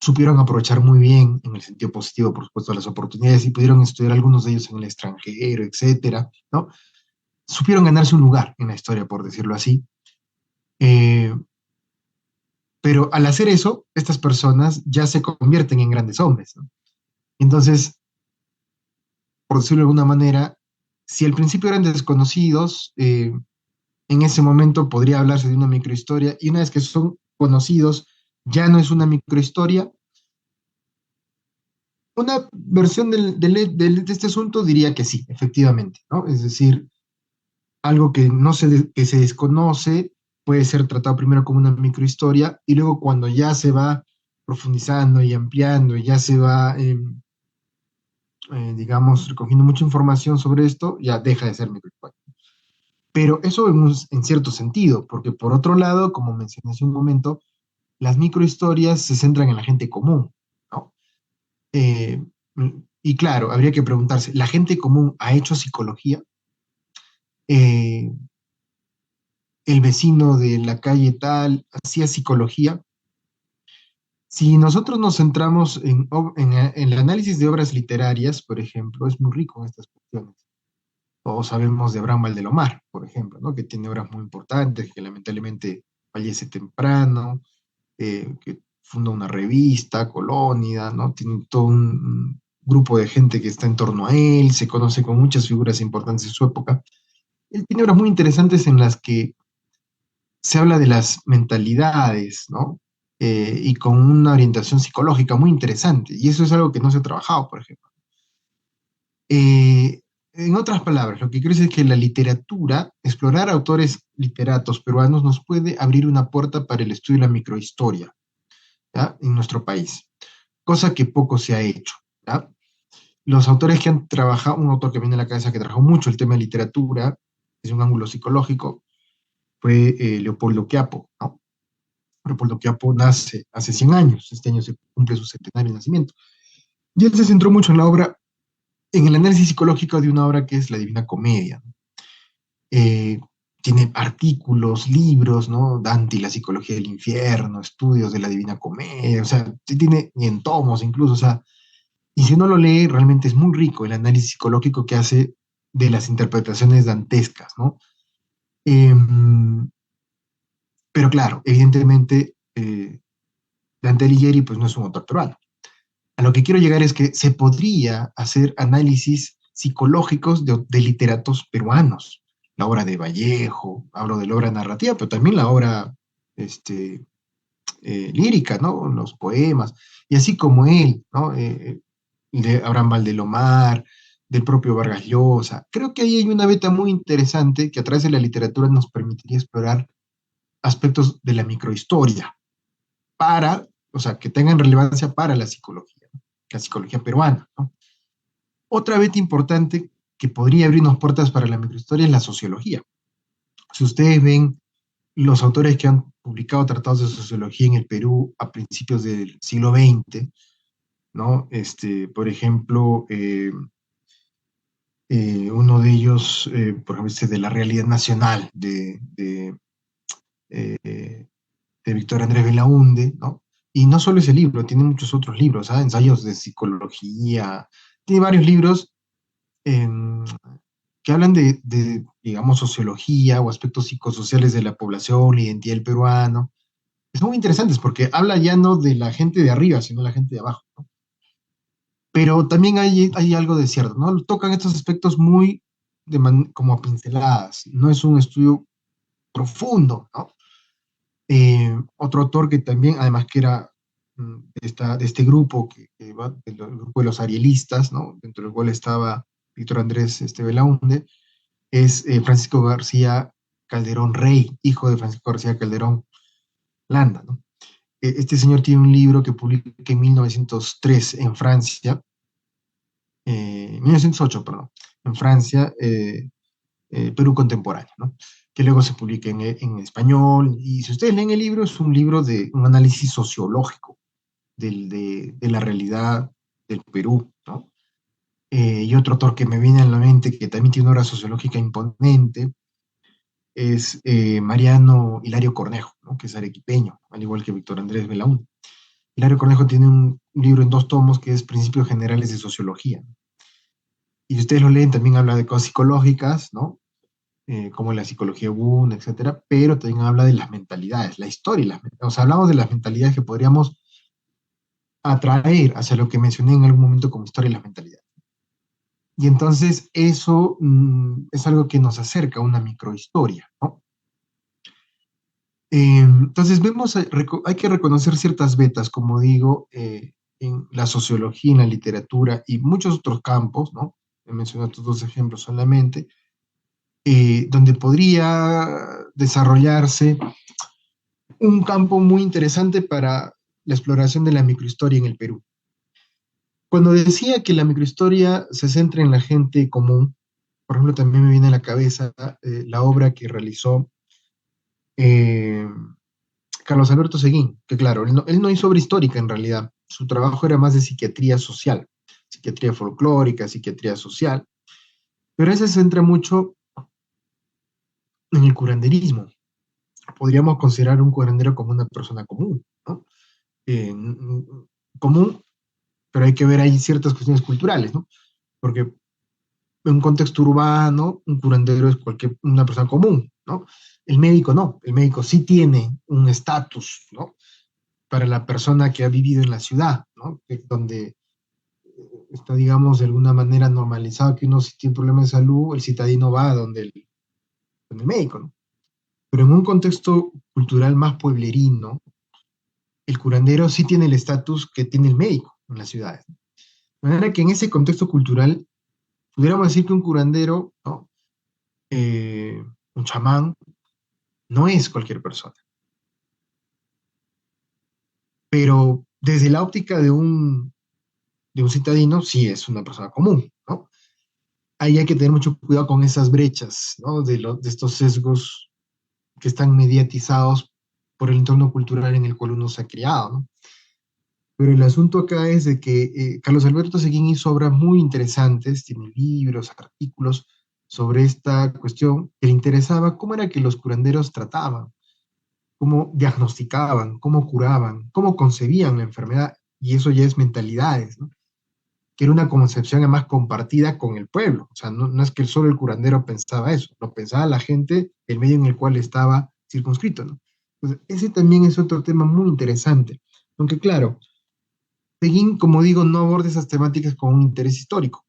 supieron aprovechar muy bien, en el sentido positivo, por supuesto, las oportunidades y pudieron estudiar algunos de ellos en el extranjero, etcétera, ¿no? Supieron ganarse un lugar en la historia, por decirlo así. Eh, pero al hacer eso, estas personas ya se convierten en grandes hombres, ¿no? Entonces, por decirlo de alguna manera, Si al principio eran desconocidos, en ese momento podría hablarse de una microhistoria, y una vez que son conocidos, ya no es una microhistoria. Una versión de este asunto diría que sí, efectivamente, ¿no? Es decir, algo que, no que se desconoce puede ser tratado primero como una microhistoria y luego cuando ya se va profundizando y ampliando y ya se va, digamos, recogiendo mucha información sobre esto, ya deja de ser microhistoria. Pero eso en cierto sentido, porque por otro lado, como mencioné hace un momento, las microhistorias se centran en la gente común, ¿no? Eh, y claro, habría que preguntarse, ¿la gente común ha hecho psicología? Eh, ¿El vecino de la calle tal hacía psicología? Si nosotros nos centramos en el análisis de obras literarias, por ejemplo, es muy rico en estas cuestiones. Todos sabemos de Abraham Valdelomar, por ejemplo, ¿no? Que tiene obras muy importantes, que lamentablemente fallece temprano, que funda una revista, Colónida, ¿no? Tiene todo un grupo de gente que está en torno a él, se conoce con muchas figuras importantes de su época. Él tiene obras muy interesantes en las que se habla de las mentalidades, ¿no? Y con una orientación psicológica muy interesante, y eso es algo que no se ha trabajado, por ejemplo. En otras palabras, lo que quiero decir es que la literatura, explorar autores literatos peruanos, nos puede abrir una puerta para el estudio de la microhistoria, ¿ya? En nuestro país, cosa que poco se ha hecho, ¿ya? Los autores que han trabajado, un autor que viene a la cabeza que trabajó mucho el tema de literatura, desde un ángulo psicológico, fue Leopoldo Quiapo, ¿no? Leopoldo Quiapo nace hace 100 años, este año se cumple su centenario de nacimiento, y él se centró mucho en la obra, en el análisis psicológico de una obra que es La Divina Comedia, ¿no? Eh, Tiene artículos, libros, ¿no? Dante y la psicología del infierno, estudios de la Divina Comedia, o sea, tiene y en tomos incluso, o sea, y si uno lo lee, realmente es muy rico el análisis psicológico que hace de las interpretaciones dantescas, ¿no? Eh, pero claro, evidentemente, Dante Alighieri pues no es un autor peruano. A lo que quiero llegar es que se podría hacer análisis psicológicos de literatos peruanos. La obra de Vallejo, hablo de la obra narrativa, pero también la obra este, lírica, ¿no? Los poemas, y así como él, ¿no? De Abraham Valdelomar, del propio Vargas Llosa. Creo que ahí hay una beta muy interesante que a través de la literatura nos permitiría explorar aspectos de la microhistoria para, o sea, que tengan relevancia para ¿no? La psicología peruana, ¿no? Otra beta importante que podría abrirnos puertas para la microhistoria es la sociología. Si ustedes ven los autores que han publicado tratados de sociología en el Perú a principios del siglo XX, ¿no? Por ejemplo, uno de ellos, por ejemplo, de la realidad nacional eh, de Víctor Andrés Belaúnde, ¿no? Y no solo ese libro, tiene muchos otros libros, ¿ah? Ensayos de psicología, tiene varios libros eh, que hablan digamos, sociología o aspectos psicosociales de la población, la identidad del peruano. Es muy interesantes porque habla ya no de la gente de arriba, sino de la gente de abajo, ¿no? Pero también hay algo de cierto, ¿no? Tocan estos aspectos muy como a pinceladas, no es un estudio profundo, ¿no? Otro autor que también, además que era de este grupo, que va del grupo de los arielistas, ¿no? Dentro del cual estaba Víctor Andrés Belaúnde, es Francisco García Calderón Rey, hijo de Francisco García Calderón Landa, ¿no? Este señor tiene un libro que publica en 1903 en Francia, 1908, perdón, en Francia, Perú contemporáneo, ¿no? Que luego se publica en español, y si ustedes leen el libro, es un libro de un análisis sociológico de la realidad del Perú, ¿no? Y otro autor que me viene a la mente, que también tiene una obra sociológica imponente, es Mariano Hilario Cornejo, ¿no? Que es arequipeño, al igual que Víctor Andrés Belaúnde. Hilario Cornejo tiene un libro en 2 tomos que es Principios Generales de Sociología. Y si ustedes lo leen, también habla de cosas psicológicas, ¿no? Como la psicología Wundt, etcétera, pero también habla de las mentalidades, la historia, o sea, hablamos de las mentalidades que podríamos atraer hacia lo que mencioné en algún momento como historia de las mentalidades. Y entonces eso es algo que nos acerca a una microhistoria, ¿no? Entonces hay que reconocer ciertas vetas, como digo, en la sociología, en la literatura y muchos otros campos, ¿no? He mencionado estos dos ejemplos solamente, donde podría desarrollarse un campo muy interesante para la exploración de la microhistoria en el Perú. Cuando decía que la microhistoria se centra en la gente común, por ejemplo, también me viene a la cabeza la obra que realizó eh, Carlos Alberto Seguín, que claro, él no hizo obra histórica en realidad, su trabajo era más de psiquiatría social, psiquiatría folclórica, psiquiatría social, pero ese se centra mucho en el curanderismo. Podríamos considerar un curandero como una persona común, ¿no? Común, pero hay que ver ahí ciertas cuestiones culturales, ¿no? Porque en un contexto urbano, un curandero es una persona común, ¿no? El médico no, el médico sí tiene un estatus, ¿no? Para la persona que ha vivido en la ciudad, ¿no? Donde está, digamos, de alguna manera normalizado que uno si tiene problemas de salud, el citadino va donde el médico, ¿no? Pero en un contexto cultural más pueblerino, el curandero sí tiene el estatus que tiene el médico en las ciudades. De manera que en ese contexto cultural, pudiéramos decir que un curandero, ¿no? Un chamán, no es cualquier persona. Pero desde la óptica de un citadino, sí es una persona común, ¿no? Ahí hay que tener mucho cuidado con esas brechas, ¿no? De estos sesgos que están mediatizados por el entorno cultural en el cual uno se ha criado, ¿no? Pero el asunto acá es de que Carlos Alberto Seguín hizo obras muy interesantes, tiene libros, artículos sobre esta cuestión que le interesaba cómo era que los curanderos trataban, cómo diagnosticaban, cómo curaban, cómo concebían la enfermedad, y eso ya es mentalidades, ¿no? Que era una concepción además compartida con el pueblo, o sea, no es que solo el curandero pensaba eso, lo pensaba la gente, el medio en el cual estaba circunscrito, ¿no? Entonces, ese también es otro tema muy interesante, aunque claro, Seguín, como digo, no aborda esas temáticas con un interés histórico,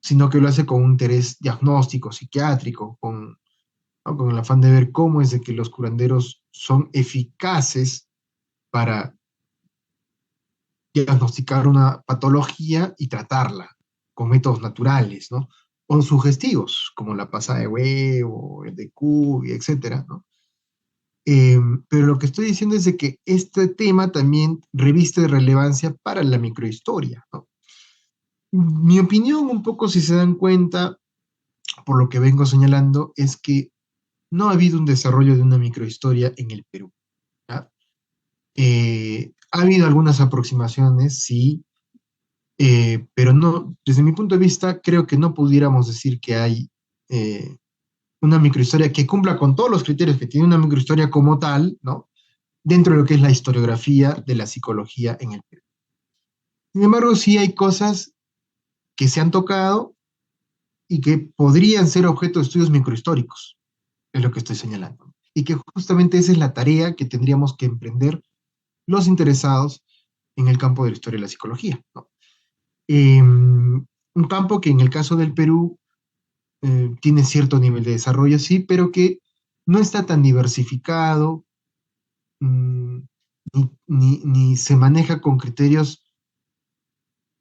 sino que lo hace con un interés diagnóstico, psiquiátrico, ¿no? Con el afán de ver cómo es de que los curanderos son eficaces para diagnosticar una patología y tratarla con métodos naturales, ¿no? O sugestivos, como la pasada de huevo, el de Cubi, etcétera, ¿no? Pero lo que estoy diciendo es de que este tema también reviste relevancia para la microhistoria, ¿no? Mi opinión, un poco si se dan cuenta, por lo que vengo señalando, es que no ha habido un desarrollo de una microhistoria en el Perú, ¿ya? Ha habido algunas aproximaciones, sí, pero no, desde mi punto de vista, creo que no pudiéramos decir que hay eh, una microhistoria que cumpla con todos los criterios que tiene una microhistoria como tal, ¿no? Dentro de lo que es la historiografía de la psicología en el Perú. Sin embargo, sí hay cosas que se han tocado y que podrían ser objeto de estudios microhistóricos, es lo que estoy señalando. Y que justamente esa es la tarea que tendríamos que emprender los interesados en el campo de la historia de la psicología, ¿no? Un campo que en el caso del Perú tiene cierto nivel de desarrollo, sí, pero que no está tan diversificado, mm, ni se maneja con criterios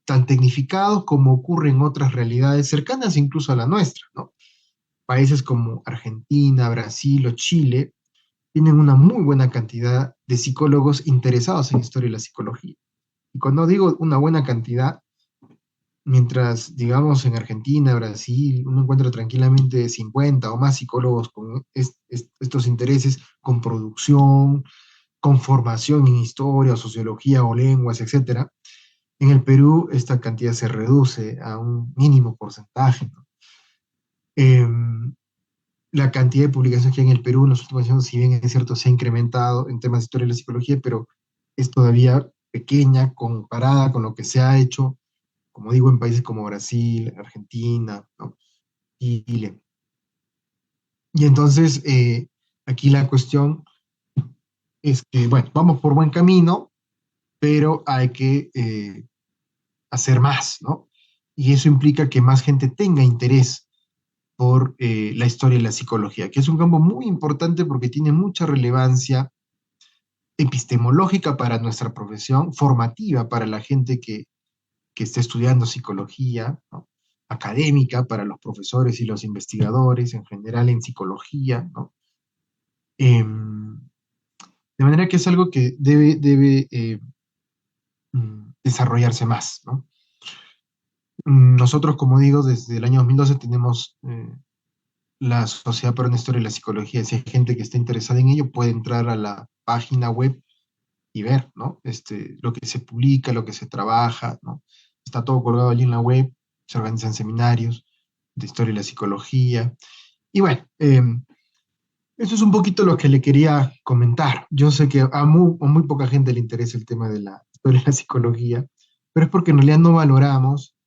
tan tecnificados como ocurre en otras realidades cercanas incluso a la nuestra, ¿no? Países como Argentina, Brasil o Chile tienen una muy buena cantidad de psicólogos interesados en historia de la psicología. Y cuando digo una buena cantidad, mientras, digamos, en Argentina, Brasil, uno encuentra tranquilamente 50 o más psicólogos con estos intereses, con producción, con formación en historia, o sociología o lenguas, etcétera. En el Perú esta cantidad se reduce a un mínimo porcentaje, ¿no? La cantidad de publicaciones que hay en el Perú en los últimos años, si bien es cierto, se ha incrementado en temas de historia de la psicología, pero es todavía pequeña comparada con lo que se ha hecho, como digo, en países como Brasil, Argentina, ¿no? Chile. Y entonces, aquí la cuestión es que, bueno, vamos por buen camino, pero hay que hacer más, ¿no? y eso implica que más gente tenga interés por la historia y la psicología, que es un campo muy importante porque tiene mucha relevancia epistemológica para nuestra profesión, formativa para la gente que esté estudiando psicología, ¿no? Académica para los profesores y los investigadores en general en psicología, ¿no? De manera que es algo que debe desarrollarse más, ¿no? Nosotros, como digo, desde el año 2012 tenemos la Sociedad Peruana de Historia y la Psicología. Si hay gente que está interesada en ello, puede entrar a la página web y ver, ¿no? Lo que se publica, lo que se trabaja, ¿no? Está todo colgado allí en la web, se organizan seminarios de historia y la psicología. Y bueno, eso es un poquito lo que le quería comentar. Yo sé que a muy poca gente le interesa el tema de la historia y la psicología, pero es porque en realidad no valoramos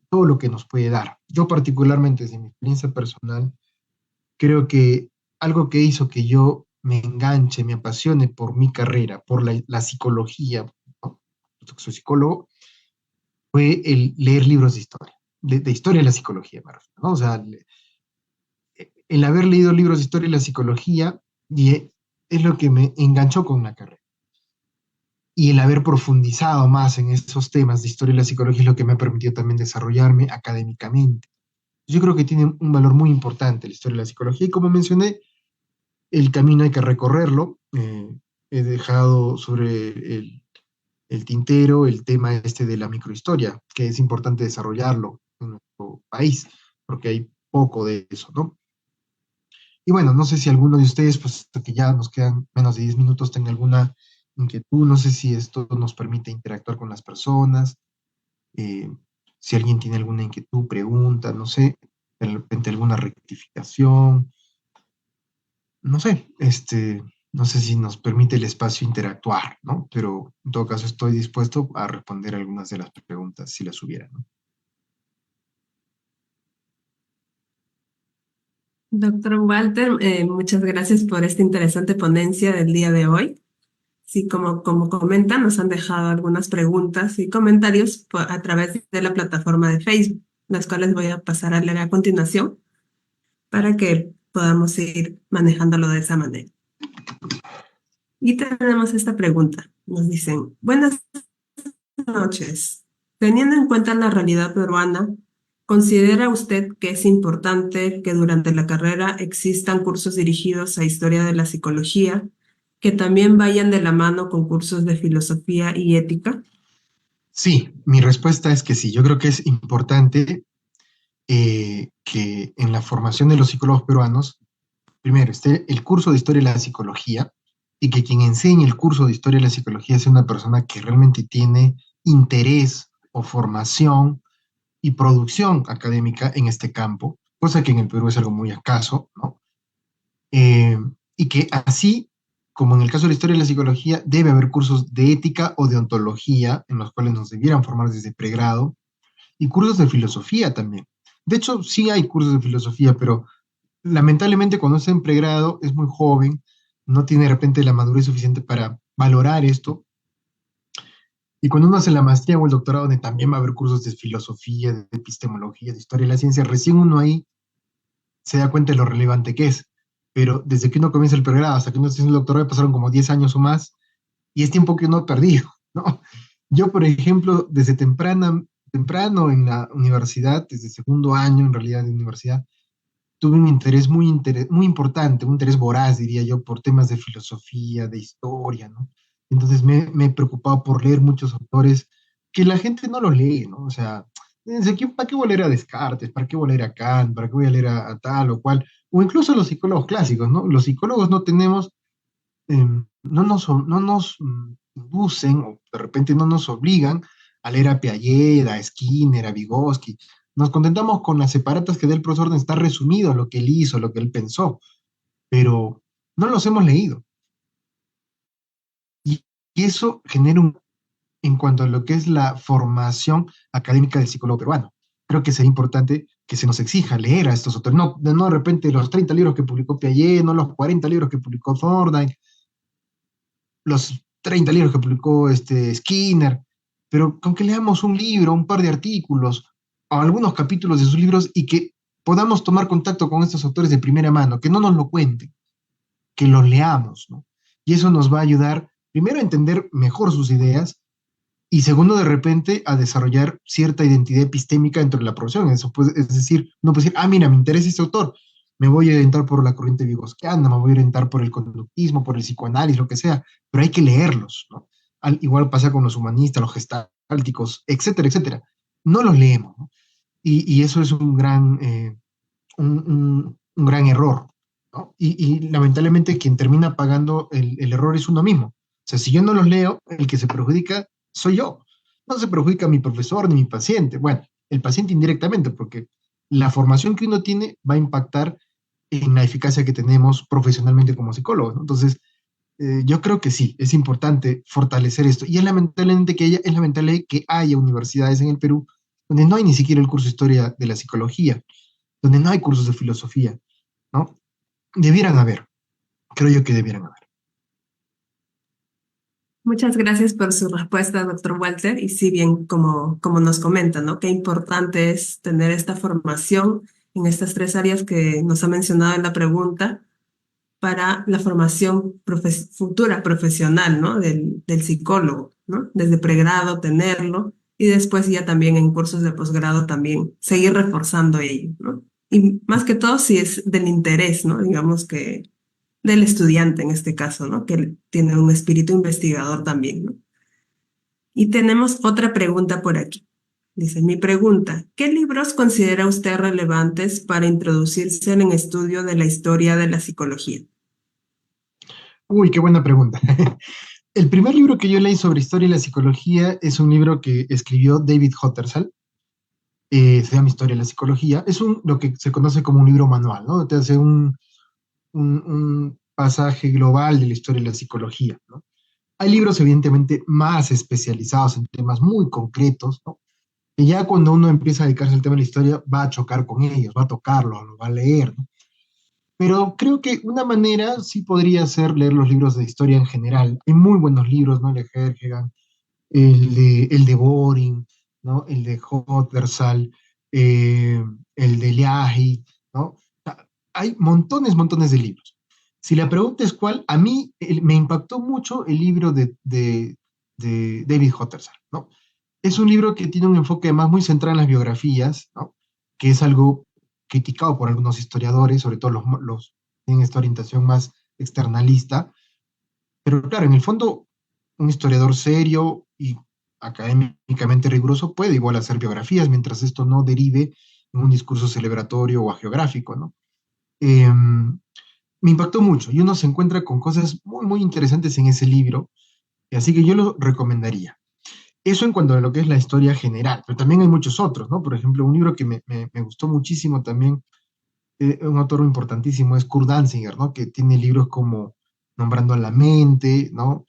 todo lo que nos puede dar. Yo particularmente, desde mi experiencia personal, creo que algo que hizo que yo me enganche, me apasione por mi carrera, por la psicología, ¿no? Puesto que soy psicólogo, fue el leer libros de historia, de historia de la psicología, me refiero, ¿no? O sea, el haber leído libros de historia de la psicología es lo que me enganchó con la carrera. Y el haber profundizado más en esos temas de historia y la psicología es lo que me ha permitido también desarrollarme académicamente. Yo creo que tiene un valor muy importante la historia y la psicología. Y como mencioné, el camino hay que recorrerlo. He dejado sobre el tintero el tema este de la microhistoria, que es importante desarrollarlo en nuestro país, porque hay poco de eso, ¿no? Y bueno, no sé si alguno de ustedes, pues que ya nos quedan menos de 10 minutos, tenga alguna inquietud, no sé si esto nos permite interactuar con las personas, eh, si alguien tiene alguna inquietud, pregunta, no sé, de repente alguna rectificación, no sé, no sé si nos permite el espacio interactuar, ¿no? Pero en todo caso estoy dispuesto a responder algunas de las preguntas si las hubiera, ¿no? Doctor Walter, muchas gracias por esta interesante ponencia del día de hoy. Sí, como comentan, nos han dejado algunas preguntas y comentarios a través de la plataforma de Facebook, las cuales voy a pasar a leer a continuación para que podamos ir manejándolo de esa manera. Y tenemos esta pregunta. Nos dicen, buenas noches. Teniendo en cuenta la realidad peruana, ¿considera usted que es importante que durante la carrera existan cursos dirigidos a historia de la psicología, que también vayan de la mano con cursos de filosofía y ética? Sí, mi respuesta es que sí. Yo creo que es importante que en la formación de los psicólogos peruanos, primero, esté el curso de historia de la psicología y que quien enseñe el curso de historia de la psicología sea una persona que realmente tiene interés o formación y producción académica en este campo, cosa que en el Perú es algo muy escaso, ¿no? Eh, y que así, como en el caso de la historia de la psicología, debe haber cursos de ética o de ontología en los cuales nos debieran formar desde pregrado y cursos de filosofía también. De hecho, sí hay cursos de filosofía, pero lamentablemente cuando está en pregrado es muy joven, no tiene de repente la madurez suficiente para valorar esto. Y cuando uno hace la maestría o el doctorado, donde también va a haber cursos de filosofía, de epistemología, de historia de la ciencia, recién uno ahí se da cuenta de lo relevante que es. Pero desde que uno comienza el pregrado hasta que uno está haciendo el doctorado pasaron como 10 años o más, y es tiempo que uno ha perdido, ¿no? Yo, por ejemplo, desde temprano en la universidad, desde segundo año en realidad de universidad, tuve un muy importante, un interés voraz, diría yo, por temas de filosofía, de historia, ¿no? Entonces me he preocupado por leer muchos autores que la gente no los lee, ¿no? O sea, ¿para qué voy a leer a Descartes? ¿Para qué voy a leer a Kant? ¿Para qué voy a leer a tal o cual? O incluso los psicólogos clásicos, ¿no? Los psicólogos no tenemos, no nos inducen o de repente no nos obligan a leer a Piaget, a Skinner, a Vygotsky. Nos contentamos con las separatas que da el profesor donde está resumido lo que él hizo, lo que él pensó, pero no los hemos leído. Y, y eso genera en cuanto a lo que es la formación académica del psicólogo peruano. Creo que sería importante que se nos exija leer a estos autores, no de repente los 30 libros que publicó Piaget, no los 40 libros que publicó Thorndike, los 30 libros que publicó Skinner. pero con que leamos un libro, un par de artículos, o algunos capítulos de sus libros y que podamos tomar contacto con estos autores de primera mano, que no nos lo cuenten, que los leamos, ¿no? Y eso nos va a ayudar, primero, a entender mejor sus ideas y segundo, de repente, a desarrollar cierta identidad epistémica dentro de la profesión. Eso puede, es decir, uno puede decir, ah, mira, me interesa este autor, me voy a orientar por la corriente vigosquiana, me voy a orientar por el conductismo, por el psicoanálisis, lo que sea, pero hay que leerlos, ¿no? Igual pasa con los humanistas, los gestálticos, etcétera, etcétera. No los leemos, ¿no? Y eso es un gran error, ¿no? Y lamentablemente quien termina pagando el error es uno mismo. O sea, si yo no los leo, el que se perjudica soy yo. No se perjudica mi profesor ni mi paciente. Bueno, el paciente indirectamente, porque la formación que uno tiene va a impactar en la eficacia que tenemos profesionalmente como psicólogos, ¿no? Entonces, yo creo que sí, es importante fortalecer esto. Y es lamentable que haya universidades en el Perú donde no hay ni siquiera el curso de historia de la psicología, donde no hay cursos de filosofía, ¿no? Debieran haber, creo yo que debieran haber. Muchas gracias por su respuesta, doctor Walter. Y sí, bien, como nos comenta, ¿no? Qué importante es tener esta formación en estas tres áreas que nos ha mencionado en la pregunta para la formación futura profesional, ¿no? Del psicólogo, ¿no? Desde pregrado tenerlo y después ya también en cursos de posgrado también seguir reforzando ello, ¿no? Y más que todo si es del interés, ¿no? Digamos que del estudiante en este caso, ¿no? Que tiene un espíritu investigador también, ¿no? Y tenemos otra pregunta por aquí. Dice, mi pregunta, ¿qué libros considera usted relevantes para introducirse en el estudio de la historia de la psicología? Uy, qué buena pregunta. El primer libro que yo leí sobre historia y la psicología es un libro que escribió David Hottersall, se llama Historia de la Psicología. Es lo que se conoce como un libro manual, ¿no? Te hace un pasaje global de la historia de la psicología, ¿no? Hay libros, evidentemente, más especializados en temas muy concretos, ¿no? Que ya cuando uno empieza a dedicarse al tema de la historia, va a chocar con ellos, va a tocarlo, lo va a leer, ¿no? Pero creo que una manera sí podría ser leer los libros de historia en general. Hay muy buenos libros, ¿no? El de Kierkegaard, el de Boring, ¿no? El de Hottersall, el de Leahy, ¿no? O sea, hay montones, montones de libros. Si la pregunta es cuál, a mí me impactó mucho el libro de David Hottersall, ¿no? Es un libro que tiene un enfoque además muy centrado en las biografías, ¿no? Que es algo criticado por algunos historiadores, sobre todo los que tienen esta orientación más externalista, pero claro, en el fondo, un historiador serio y académicamente riguroso puede igual hacer biografías, mientras esto no derive en un discurso celebratorio o agiográfico, ¿no? Me impactó mucho y uno se encuentra con cosas muy, muy interesantes en ese libro, y así que yo lo recomendaría. Eso en cuanto a lo que es la historia general, pero también hay muchos otros, ¿no? Por ejemplo, un libro que me gustó muchísimo también, un autor importantísimo, es Kurt Danziger, ¿no? Que tiene libros como Nombrando a la mente, ¿no?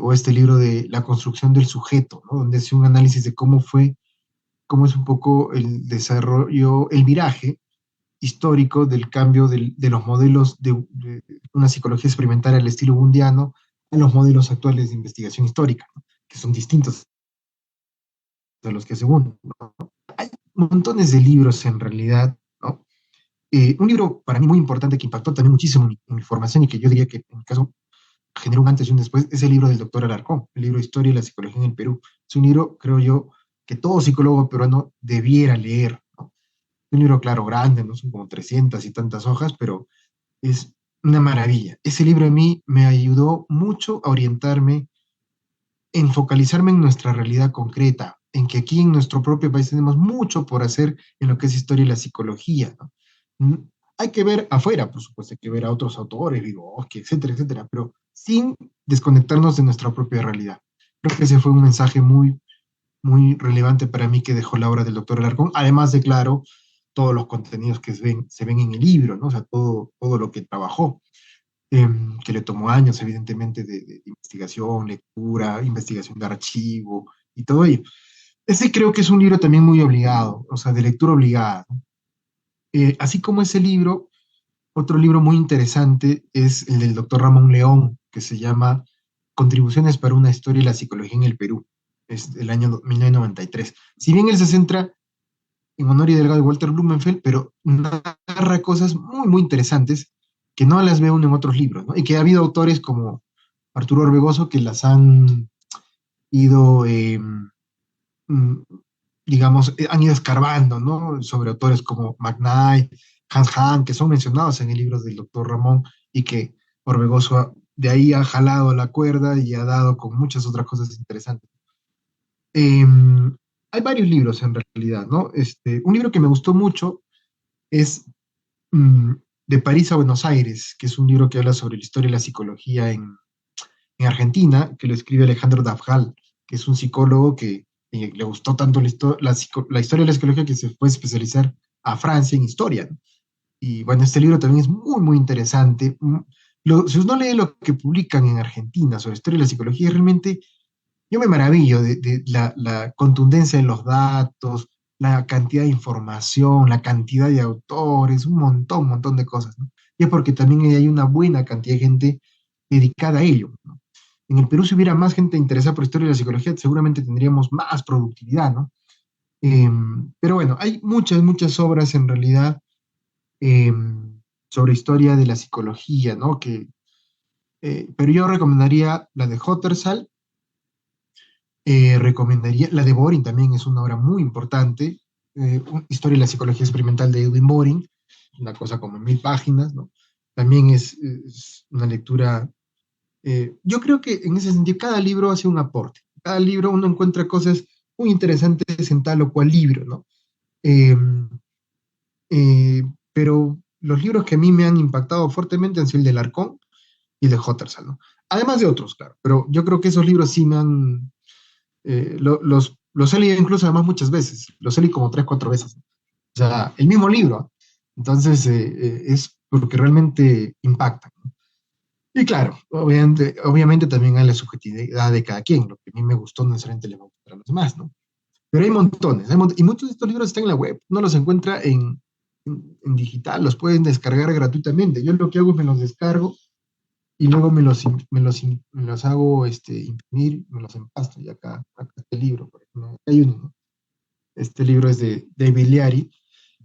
O este libro de La construcción del sujeto, ¿no? Donde hace un análisis de cómo es un poco el desarrollo, el viraje histórico del cambio de los modelos de una psicología experimental al estilo bundiano a los modelos actuales de investigación histórica, ¿no? Que son distintos de los que según, ¿no? Hay montones de libros en realidad, ¿no? Un libro para mí muy importante que impactó también muchísimo en mi formación y que yo diría que en mi caso generó un antes y un después es el libro del doctor Alarcón, el libro Historia y la Psicología en el Perú. Es un libro, creo yo, que todo psicólogo peruano debiera leer, ¿no? Un libro, claro, grande, ¿no? Son como 300 y tantas hojas, pero es una maravilla. Ese libro a mí me ayudó mucho a orientarme, en focalizarme en nuestra realidad concreta, en que aquí en nuestro propio país tenemos mucho por hacer en lo que es historia y la psicología, ¿no? Hay que ver afuera, por supuesto, hay que ver a otros autores, Vygotsky, etcétera, etcétera, pero sin desconectarnos de nuestra propia realidad. Creo que ese fue un mensaje muy, muy relevante para mí que dejó la obra del doctor Alarcón, además de, claro, todos los contenidos que se ven en el libro, ¿no? O sea, todo lo que trabajó, que le tomó años, evidentemente, de investigación, lectura, investigación de archivo y todo ello. Ese creo que es un libro también muy obligado, o sea, de lectura obligada, ¿no? Así como ese libro, otro libro muy interesante es el del doctor Ramón León, que se llama Contribuciones para una historia y la psicología en el Perú. es el año 1993. Si bien él se centra en Honorio Delgado y Walter Blumenfeld, pero narra cosas muy, muy interesantes que no las ve uno en otros libros, ¿no? Y que ha habido autores como Arturo Orbegoso que las han ido, mm, digamos, han ido escarbando, ¿no? Sobre autores como McKnight, Hans Hahn, que son mencionados en el libro del doctor Ramón y que Orbegoso de ahí ha jalado la cuerda y ha dado con muchas otras cosas interesantes. Eh, Hay varios libros en realidad, ¿no? Un libro que me gustó mucho es mm, De París a Buenos Aires, que es un libro que habla sobre la historia y la psicología en Argentina, que lo escribe Alejandro Dafgal, que es un psicólogo que le gustó tanto la historia de la psicología que se fue a especializar a Francia en historia, ¿no? Y bueno, este libro también es muy, muy interesante. Si uno lee lo que publican en Argentina sobre historia de la psicología, realmente yo me maravillo de la contundencia de los datos, la cantidad de información, la cantidad de autores, un montón de cosas, ¿no? Y es porque también hay una buena cantidad de gente dedicada a ello, ¿no? En el Perú, si hubiera más gente interesada por historia de la psicología, seguramente tendríamos más productividad, ¿no? Pero bueno, hay muchas, muchas obras en realidad eh, sobre historia de la psicología, ¿no? Pero yo recomendaría la de Hottersall. Recomendaría, la de Boring también es una obra muy importante, Historia de la Psicología Experimental de Edwin Boring, una cosa como 1000 páginas, ¿no? También es una lectura, yo creo que en ese sentido cada libro hace un aporte, cada libro uno encuentra cosas muy interesantes en tal o cual libro, ¿no? Eh, pero los libros que a mí me han impactado fuertemente han sido el de Larcón y el de Hottersall, ¿no? Además de otros, claro, pero yo creo que esos libros sí me han los he leído incluso además muchas veces, los he leído como 3, 4 veces. O sea, el mismo libro. Entonces, es porque realmente impacta. Y claro, obviamente también hay la subjetividad de cada quien. Lo que a mí me gustó no necesariamente le va a gustar a los demás, ¿no? Pero hay montones, y muchos de estos libros están en la web. No los encuentra en digital, los pueden descargar gratuitamente. Yo lo que hago es me los descargo y luego me los hago imprimir, me los empasto y acá este libro, por ejemplo, hay uno, ¿no? Este libro es de David Liari,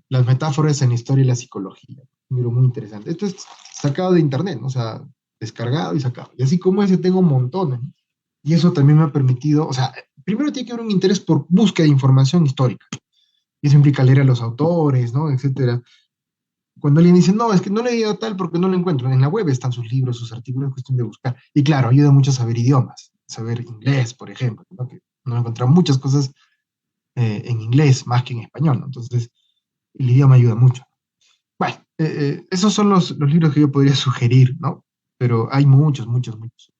Las metáforas en la historia y la psicología, un libro muy interesante. Esto es sacado de internet, ¿no? O sea, descargado y sacado. Y así como ese tengo montones, ¿no? Y eso también me ha permitido, o sea, primero tiene que haber un interés por búsqueda de información histórica. Y eso implica leer a los autores, ¿no? Etcétera. Cuando alguien dice, no, es que no le he leído tal porque no lo encuentro, en la web están sus libros, sus artículos, es cuestión de buscar. Y claro, ayuda mucho a saber idiomas, saber inglés, por ejemplo, ¿no? Que uno encuentra muchas cosas en inglés más que en español, ¿no? Entonces, el idioma ayuda mucho. Bueno, esos son los libros que yo podría sugerir, ¿no? Pero hay muchos, muchos, muchos.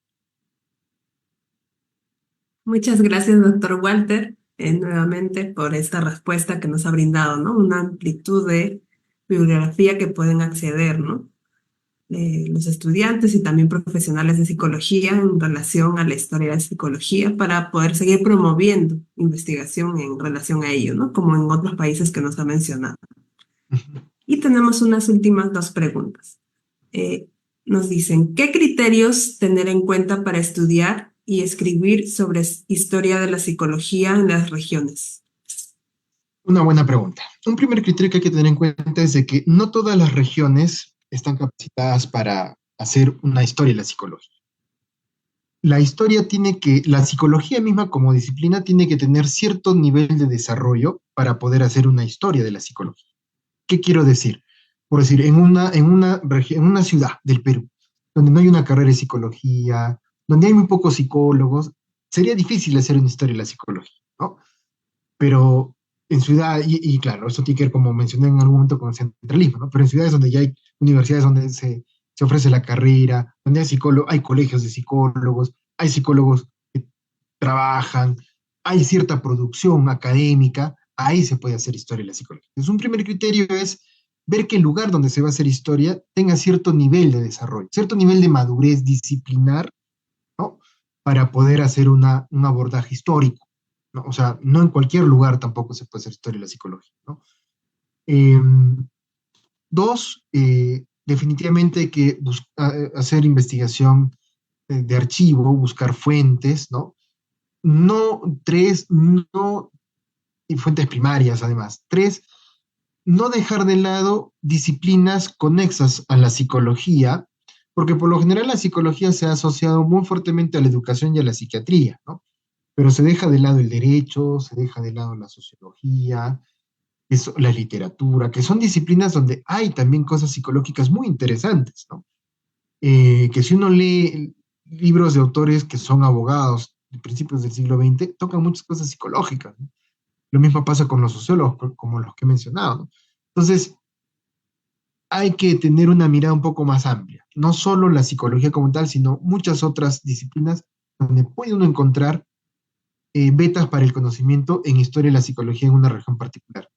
Muchas gracias, doctor Walter, nuevamente por esta respuesta que nos ha brindado, ¿no? Una amplitud de bibliografía que pueden acceder, ¿no? Los estudiantes y también profesionales de psicología en relación a la historia de la psicología para poder seguir promoviendo investigación en relación a ello, ¿no? Como en otros países que nos ha mencionado. Y tenemos unas últimas dos preguntas. Eh, Nos dicen, ¿qué criterios tener en cuenta para estudiar y escribir sobre historia de la psicología en las regiones? Una buena pregunta. Un primer criterio que hay que tener en cuenta es de que no todas las regiones están capacitadas para hacer una historia de la psicología. La psicología misma como disciplina tiene que tener cierto nivel de desarrollo para poder hacer una historia de la psicología. ¿Qué quiero decir? Por decir, en una ciudad del Perú, donde no hay una carrera de psicología, donde hay muy pocos psicólogos, sería difícil hacer una historia de la psicología, ¿no? Pero en ciudad, y claro, eso tiene que ver, como mencioné en algún momento, con el centralismo, ¿no? Pero en ciudades donde ya hay universidades donde se ofrece la carrera, donde hay colegios de psicólogos, hay psicólogos que trabajan, hay cierta producción académica, ahí se puede hacer historia de la psicología. Entonces, un primer criterio es ver que el lugar donde se va a hacer historia tenga cierto nivel de desarrollo, cierto nivel de madurez disciplinar, ¿no? Para poder hacer un abordaje histórico, ¿no? O sea, no en cualquier lugar tampoco se puede hacer historia de la psicología, ¿no? Eh, Dos, definitivamente hay que hacer investigación de archivo, buscar fuentes, ¿no? no, tres, no, y fuentes primarias además. Tres, no dejar de lado disciplinas conexas a la psicología, porque por lo general la psicología se ha asociado muy fuertemente a la educación y a la psiquiatría, ¿no? Pero se deja de lado el derecho, se deja de lado la sociología, eso, la literatura, que son disciplinas donde hay también cosas psicológicas muy interesantes, ¿no? Que si uno lee libros de autores que son abogados de principios del siglo XX, tocan muchas cosas psicológicas, ¿no? Lo mismo pasa con los sociólogos, como los que he mencionado, ¿no? Entonces, hay que tener una mirada un poco más amplia, no solo la psicología como tal, sino muchas otras disciplinas donde puede uno encontrar vetas para el conocimiento en historia de la psicología en una región particular.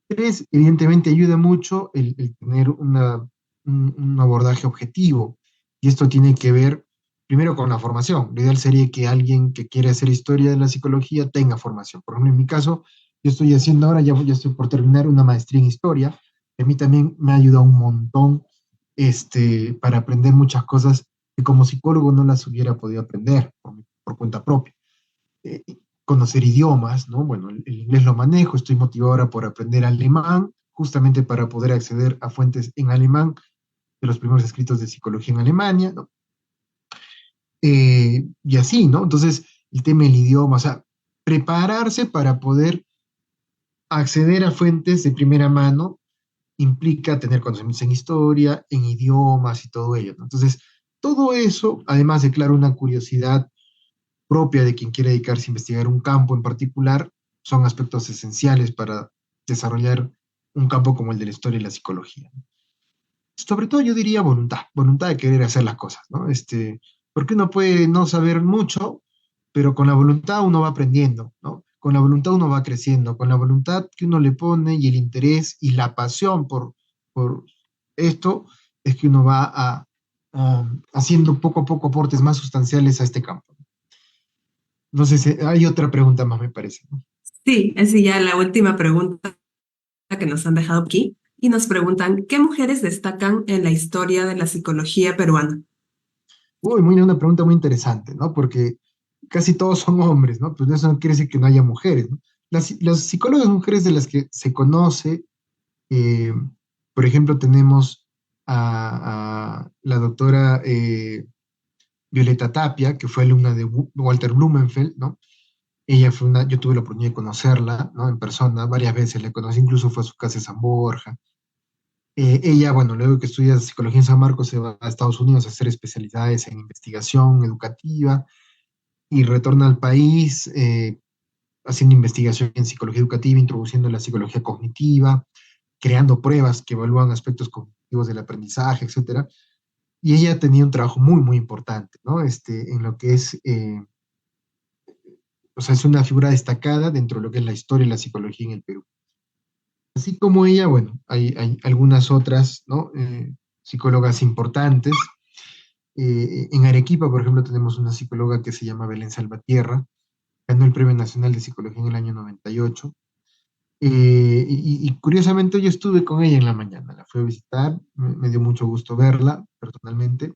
Tres, evidentemente ayuda mucho el tener un abordaje objetivo, y esto tiene que ver primero con la formación. Lo ideal sería que alguien que quiere hacer historia de la psicología tenga formación. Por ejemplo, en mi caso, yo estoy haciendo ahora, ya estoy por terminar una maestría en historia, que a mí también me ha ayudado un montón para aprender muchas cosas que como psicólogo no las hubiera podido aprender por cuenta propia. eh, Conocer idiomas, ¿no? Bueno, el inglés lo manejo, estoy motivado ahora por aprender alemán, justamente para poder acceder a fuentes en alemán de los primeros escritos de psicología en Alemania, ¿no? Y así, ¿no? Entonces, el tema del idioma, o sea, prepararse para poder acceder a fuentes de primera mano implica tener conocimientos en historia, en idiomas y todo ello, ¿no? Entonces, todo eso, además de, claro, una curiosidad propia de quien quiere dedicarse a investigar un campo en particular, son aspectos esenciales para desarrollar un campo como el de la historia y la psicología. Sobre todo yo diría voluntad, voluntad de querer hacer las cosas, ¿no? Porque uno puede no saber mucho, pero con la voluntad uno va aprendiendo, ¿no? Con la voluntad uno va creciendo, con la voluntad que uno le pone y el interés y la pasión por esto es que uno va haciendo poco a poco aportes más sustanciales a este campo. No sé si hay otra pregunta más, me parece, ¿no? Sí, es ya la última pregunta que nos han dejado aquí y nos preguntan, ¿qué mujeres destacan en la historia de la psicología peruana? Uy, una pregunta muy interesante, ¿no? Porque casi todos son hombres, ¿no? Pues eso no quiere decir que no haya mujeres, ¿no? Las psicólogas mujeres de las que se conoce, eh, por ejemplo, tenemos a la doctora Violeta Tapia, que fue alumna de Walter Blumenfeld, ¿no? Ella fue yo tuve la oportunidad de conocerla, ¿no? En persona, varias veces la conocí, incluso fue a su casa en San Borja. Ella, bueno, luego que estudia psicología en San Marcos, se va a Estados Unidos a hacer especialidades en investigación educativa y retorna al país haciendo investigación en psicología educativa, introduciendo la psicología cognitiva, creando pruebas que evalúan aspectos cognitivos del aprendizaje, etcétera. Y ella tenía un trabajo muy, muy importante, ¿no? En lo que es, o sea, es una figura destacada dentro de lo que es la historia y la psicología en el Perú. Así como ella, bueno, hay algunas otras, ¿no? Psicólogas importantes. En Arequipa, por ejemplo, tenemos una psicóloga que se llama Belén Salvatierra, ganó el Premio Nacional de Psicología en el año 98. Y curiosamente yo estuve con ella en la mañana, la fui a visitar, me dio mucho gusto verla personalmente.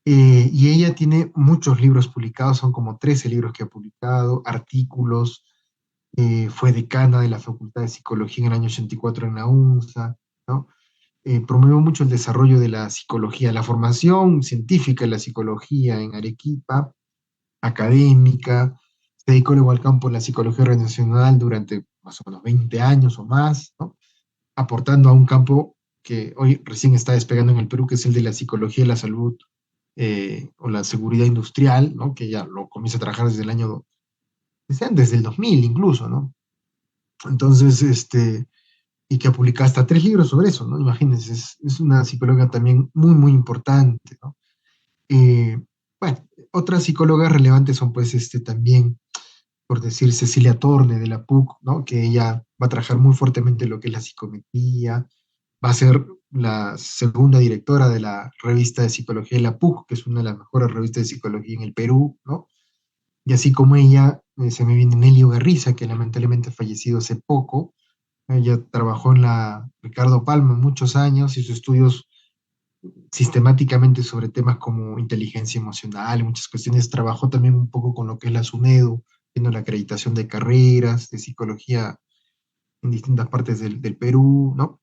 Y ella tiene muchos libros publicados, son como 13 libros que ha publicado, artículos, fue decana de la Facultad de Psicología en el año 84 en la UNSA, ¿no? Promueve mucho el desarrollo de la psicología, la formación científica de la psicología en Arequipa, académica, se dedicó luego al campo de la psicología organizacional durante más o menos 20 años o más, ¿no? Aportando a un campo que hoy recién está despegando en el Perú, que es el de la psicología de la salud o la seguridad industrial, ¿no? Que ya lo comienza a trabajar desde el año, desde el 2000 incluso, ¿no? Entonces, y que ha publicado hasta 3 libros sobre eso, ¿no? Imagínense, es una psicóloga también muy, muy importante, ¿no? Eh, bueno, otras psicólogas relevantes son pues también, por decir, Cecilia Torne de la PUC, ¿no? Que ella va a trabajar muy fuertemente lo que es la psicometría, va a ser la segunda directora de la revista de psicología de la PUC, que es una de las mejores revistas de psicología en el Perú, ¿no? Y así como ella, se me viene Nelio Garriza, que lamentablemente ha fallecido hace poco. Ella trabajó en la Ricardo Palma muchos años, hizo estudios sistemáticamente sobre temas como inteligencia emocional y muchas cuestiones. Trabajó también un poco con lo que es la SUNEDU, viendo la acreditación de carreras de psicología en distintas partes del Perú, ¿no?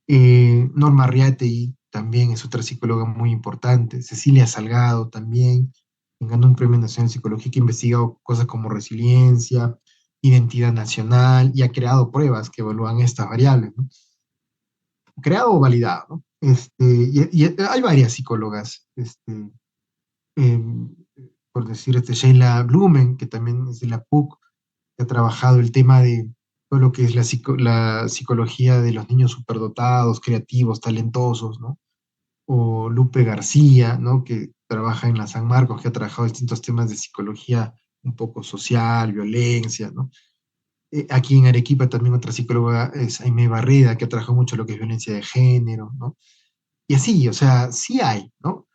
Norma Arriategui también es otra psicóloga muy importante. Cecilia Salgado también, quien ganó un premio nacional de psicología que ha investigado cosas como resiliencia, identidad nacional y ha creado pruebas que evalúan estas variables, ¿no? Creado o validado, ¿no? Y hay varias psicólogas, em, por decir, Sheila Blumen, que también es de la PUC, que ha trabajado el tema de todo lo que es la psicología de los niños superdotados, creativos, talentosos, ¿no? O Lupe García, ¿no? Que trabaja en la San Marcos, que ha trabajado distintos temas de psicología un poco social, violencia, ¿no? Aquí en Arequipa también otra psicóloga es Aimé Barreda, que ha trabajado mucho lo que es violencia de género, ¿no? Y así, o sea, sí hay, ¿no?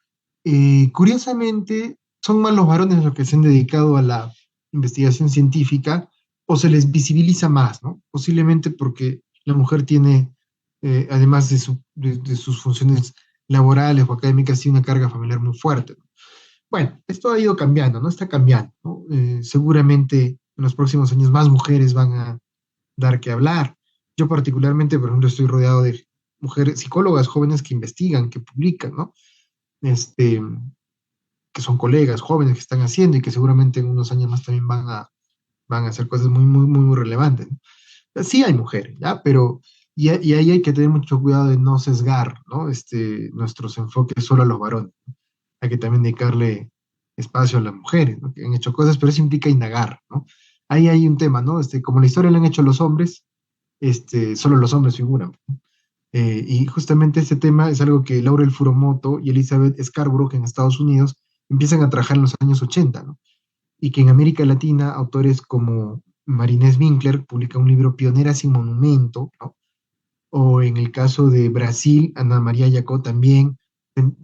Curiosamente, son más los varones los que se han dedicado a la investigación científica o se les visibiliza más, ¿no? Posiblemente porque la mujer tiene, además de sus funciones laborales o académicas, tiene una carga familiar muy fuerte, ¿no? Bueno, esto ha ido cambiando, ¿no? Está cambiando, ¿no? Seguramente en los próximos años más mujeres van a dar que hablar. Yo particularmente, por ejemplo, estoy rodeado de mujeres psicólogas jóvenes que investigan, que publican, ¿no? Este, que son colegas jóvenes que están haciendo y que seguramente en unos años más también van a hacer cosas muy, muy, muy, muy relevantes, ¿no? Sí hay mujeres, ¿ya? Pero, y ahí hay que tener mucho cuidado de no sesgar, ¿no? Nuestros enfoques solo a los varones, ¿no? Hay que también dedicarle espacio a las mujeres, ¿no? Que han hecho cosas, pero eso implica indagar, ¿no? Ahí hay un tema, ¿no? Como la historia la han hecho los hombres, solo los hombres figuran. Y justamente este tema es algo que Laurel Furumoto y Elizabeth Scarborough en Estados Unidos empiezan a trabajar en los años 80, ¿no? Y que en América Latina autores como Marinés Winkler publica un libro Pionera sin monumento, ¿no? O en el caso de Brasil, Ana María Jaco también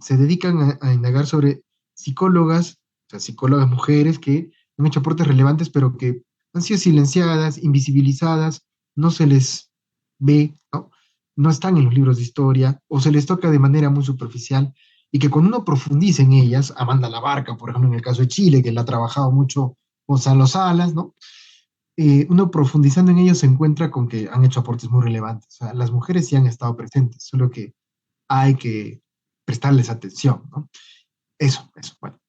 se dedican a indagar sobre psicólogas, o sea, psicólogas mujeres que han hecho aportes relevantes, pero que han sido silenciadas, invisibilizadas, no se les ve, ¿no? No están en los libros de historia, o se les toca de manera muy superficial, y que cuando uno profundiza en ellas, Amanda Labarca, por ejemplo, en el caso de Chile, que la ha trabajado mucho Gonzalo Salas, ¿no? Uno profundizando en ellos se encuentra con que han hecho aportes muy relevantes. O sea, las mujeres sí han estado presentes, solo que hay que prestarles atención, ¿no? Eso. Bueno,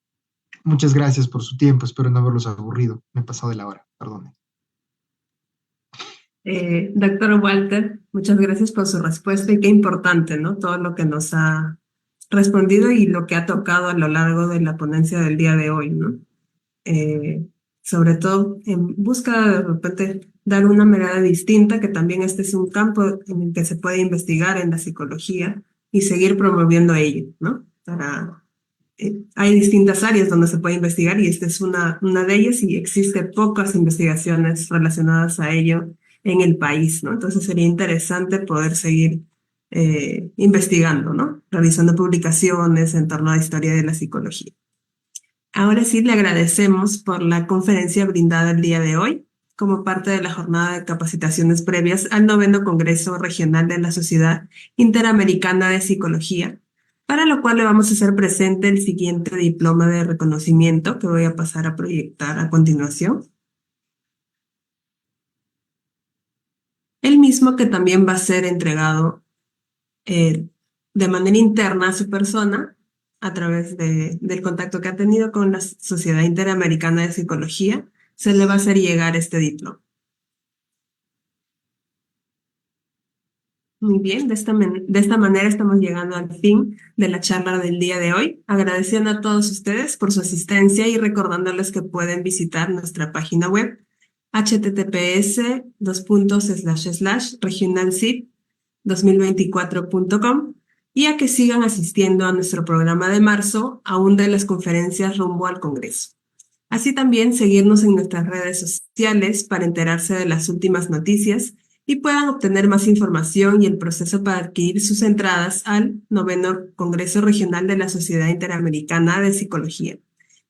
muchas gracias por su tiempo. Espero no haberlos aburrido. Me he pasado de la hora, perdone. Doctor Walter, muchas gracias por su respuesta y qué importante, ¿no? Todo lo que nos ha respondido y lo que ha tocado a lo largo de la ponencia del día de hoy, ¿no? eh, Sobre todo en busca de repente dar una mirada distinta, que también este es un campo en el que se puede investigar en la psicología y seguir promoviendo ello, ¿no? Hay distintas áreas donde se puede investigar y esta es una de ellas y existe pocas investigaciones relacionadas a ello en el país, ¿no? Entonces sería interesante poder seguir investigando, ¿no? Realizando publicaciones en torno a la historia de la psicología. Ahora sí, le agradecemos por la conferencia brindada el día de hoy como parte de la jornada de capacitaciones previas al noveno Congreso Regional de la Sociedad Interamericana de Psicología, para lo cual le vamos a hacer presente el siguiente diploma de reconocimiento que voy a pasar a proyectar a continuación. El mismo que también va a ser entregado eh, de manera interna a su persona a través del contacto que ha tenido con la Sociedad Interamericana de Psicología, se le va a hacer llegar este diploma. Muy bien, de esta manera estamos llegando al fin de la charla del día de hoy, agradeciendo a todos ustedes por su asistencia y recordándoles que pueden visitar nuestra página web https://regionalcip2024.com y a que sigan asistiendo a nuestro programa de marzo, aún de las conferencias rumbo al Congreso. Así también seguirnos en nuestras redes sociales para enterarse de las últimas noticias y puedan obtener más información y el proceso para adquirir sus entradas al noveno Congreso Regional de la Sociedad Interamericana de Psicología,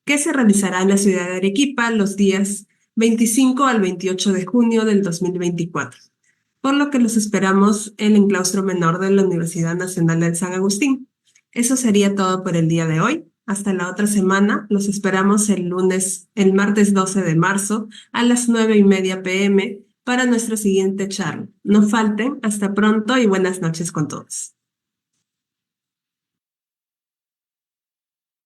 que se realizará en la ciudad de Arequipa los días 25 al 28 de junio del 2024, por lo que los esperamos en el claustro menor de la Universidad Nacional de San Agustín. Eso sería todo por el día de hoy. Hasta la otra semana. Los esperamos el martes 12 de marzo a las 9:30 p.m. para nuestra siguiente charla. No falten. Hasta pronto y buenas noches con todos.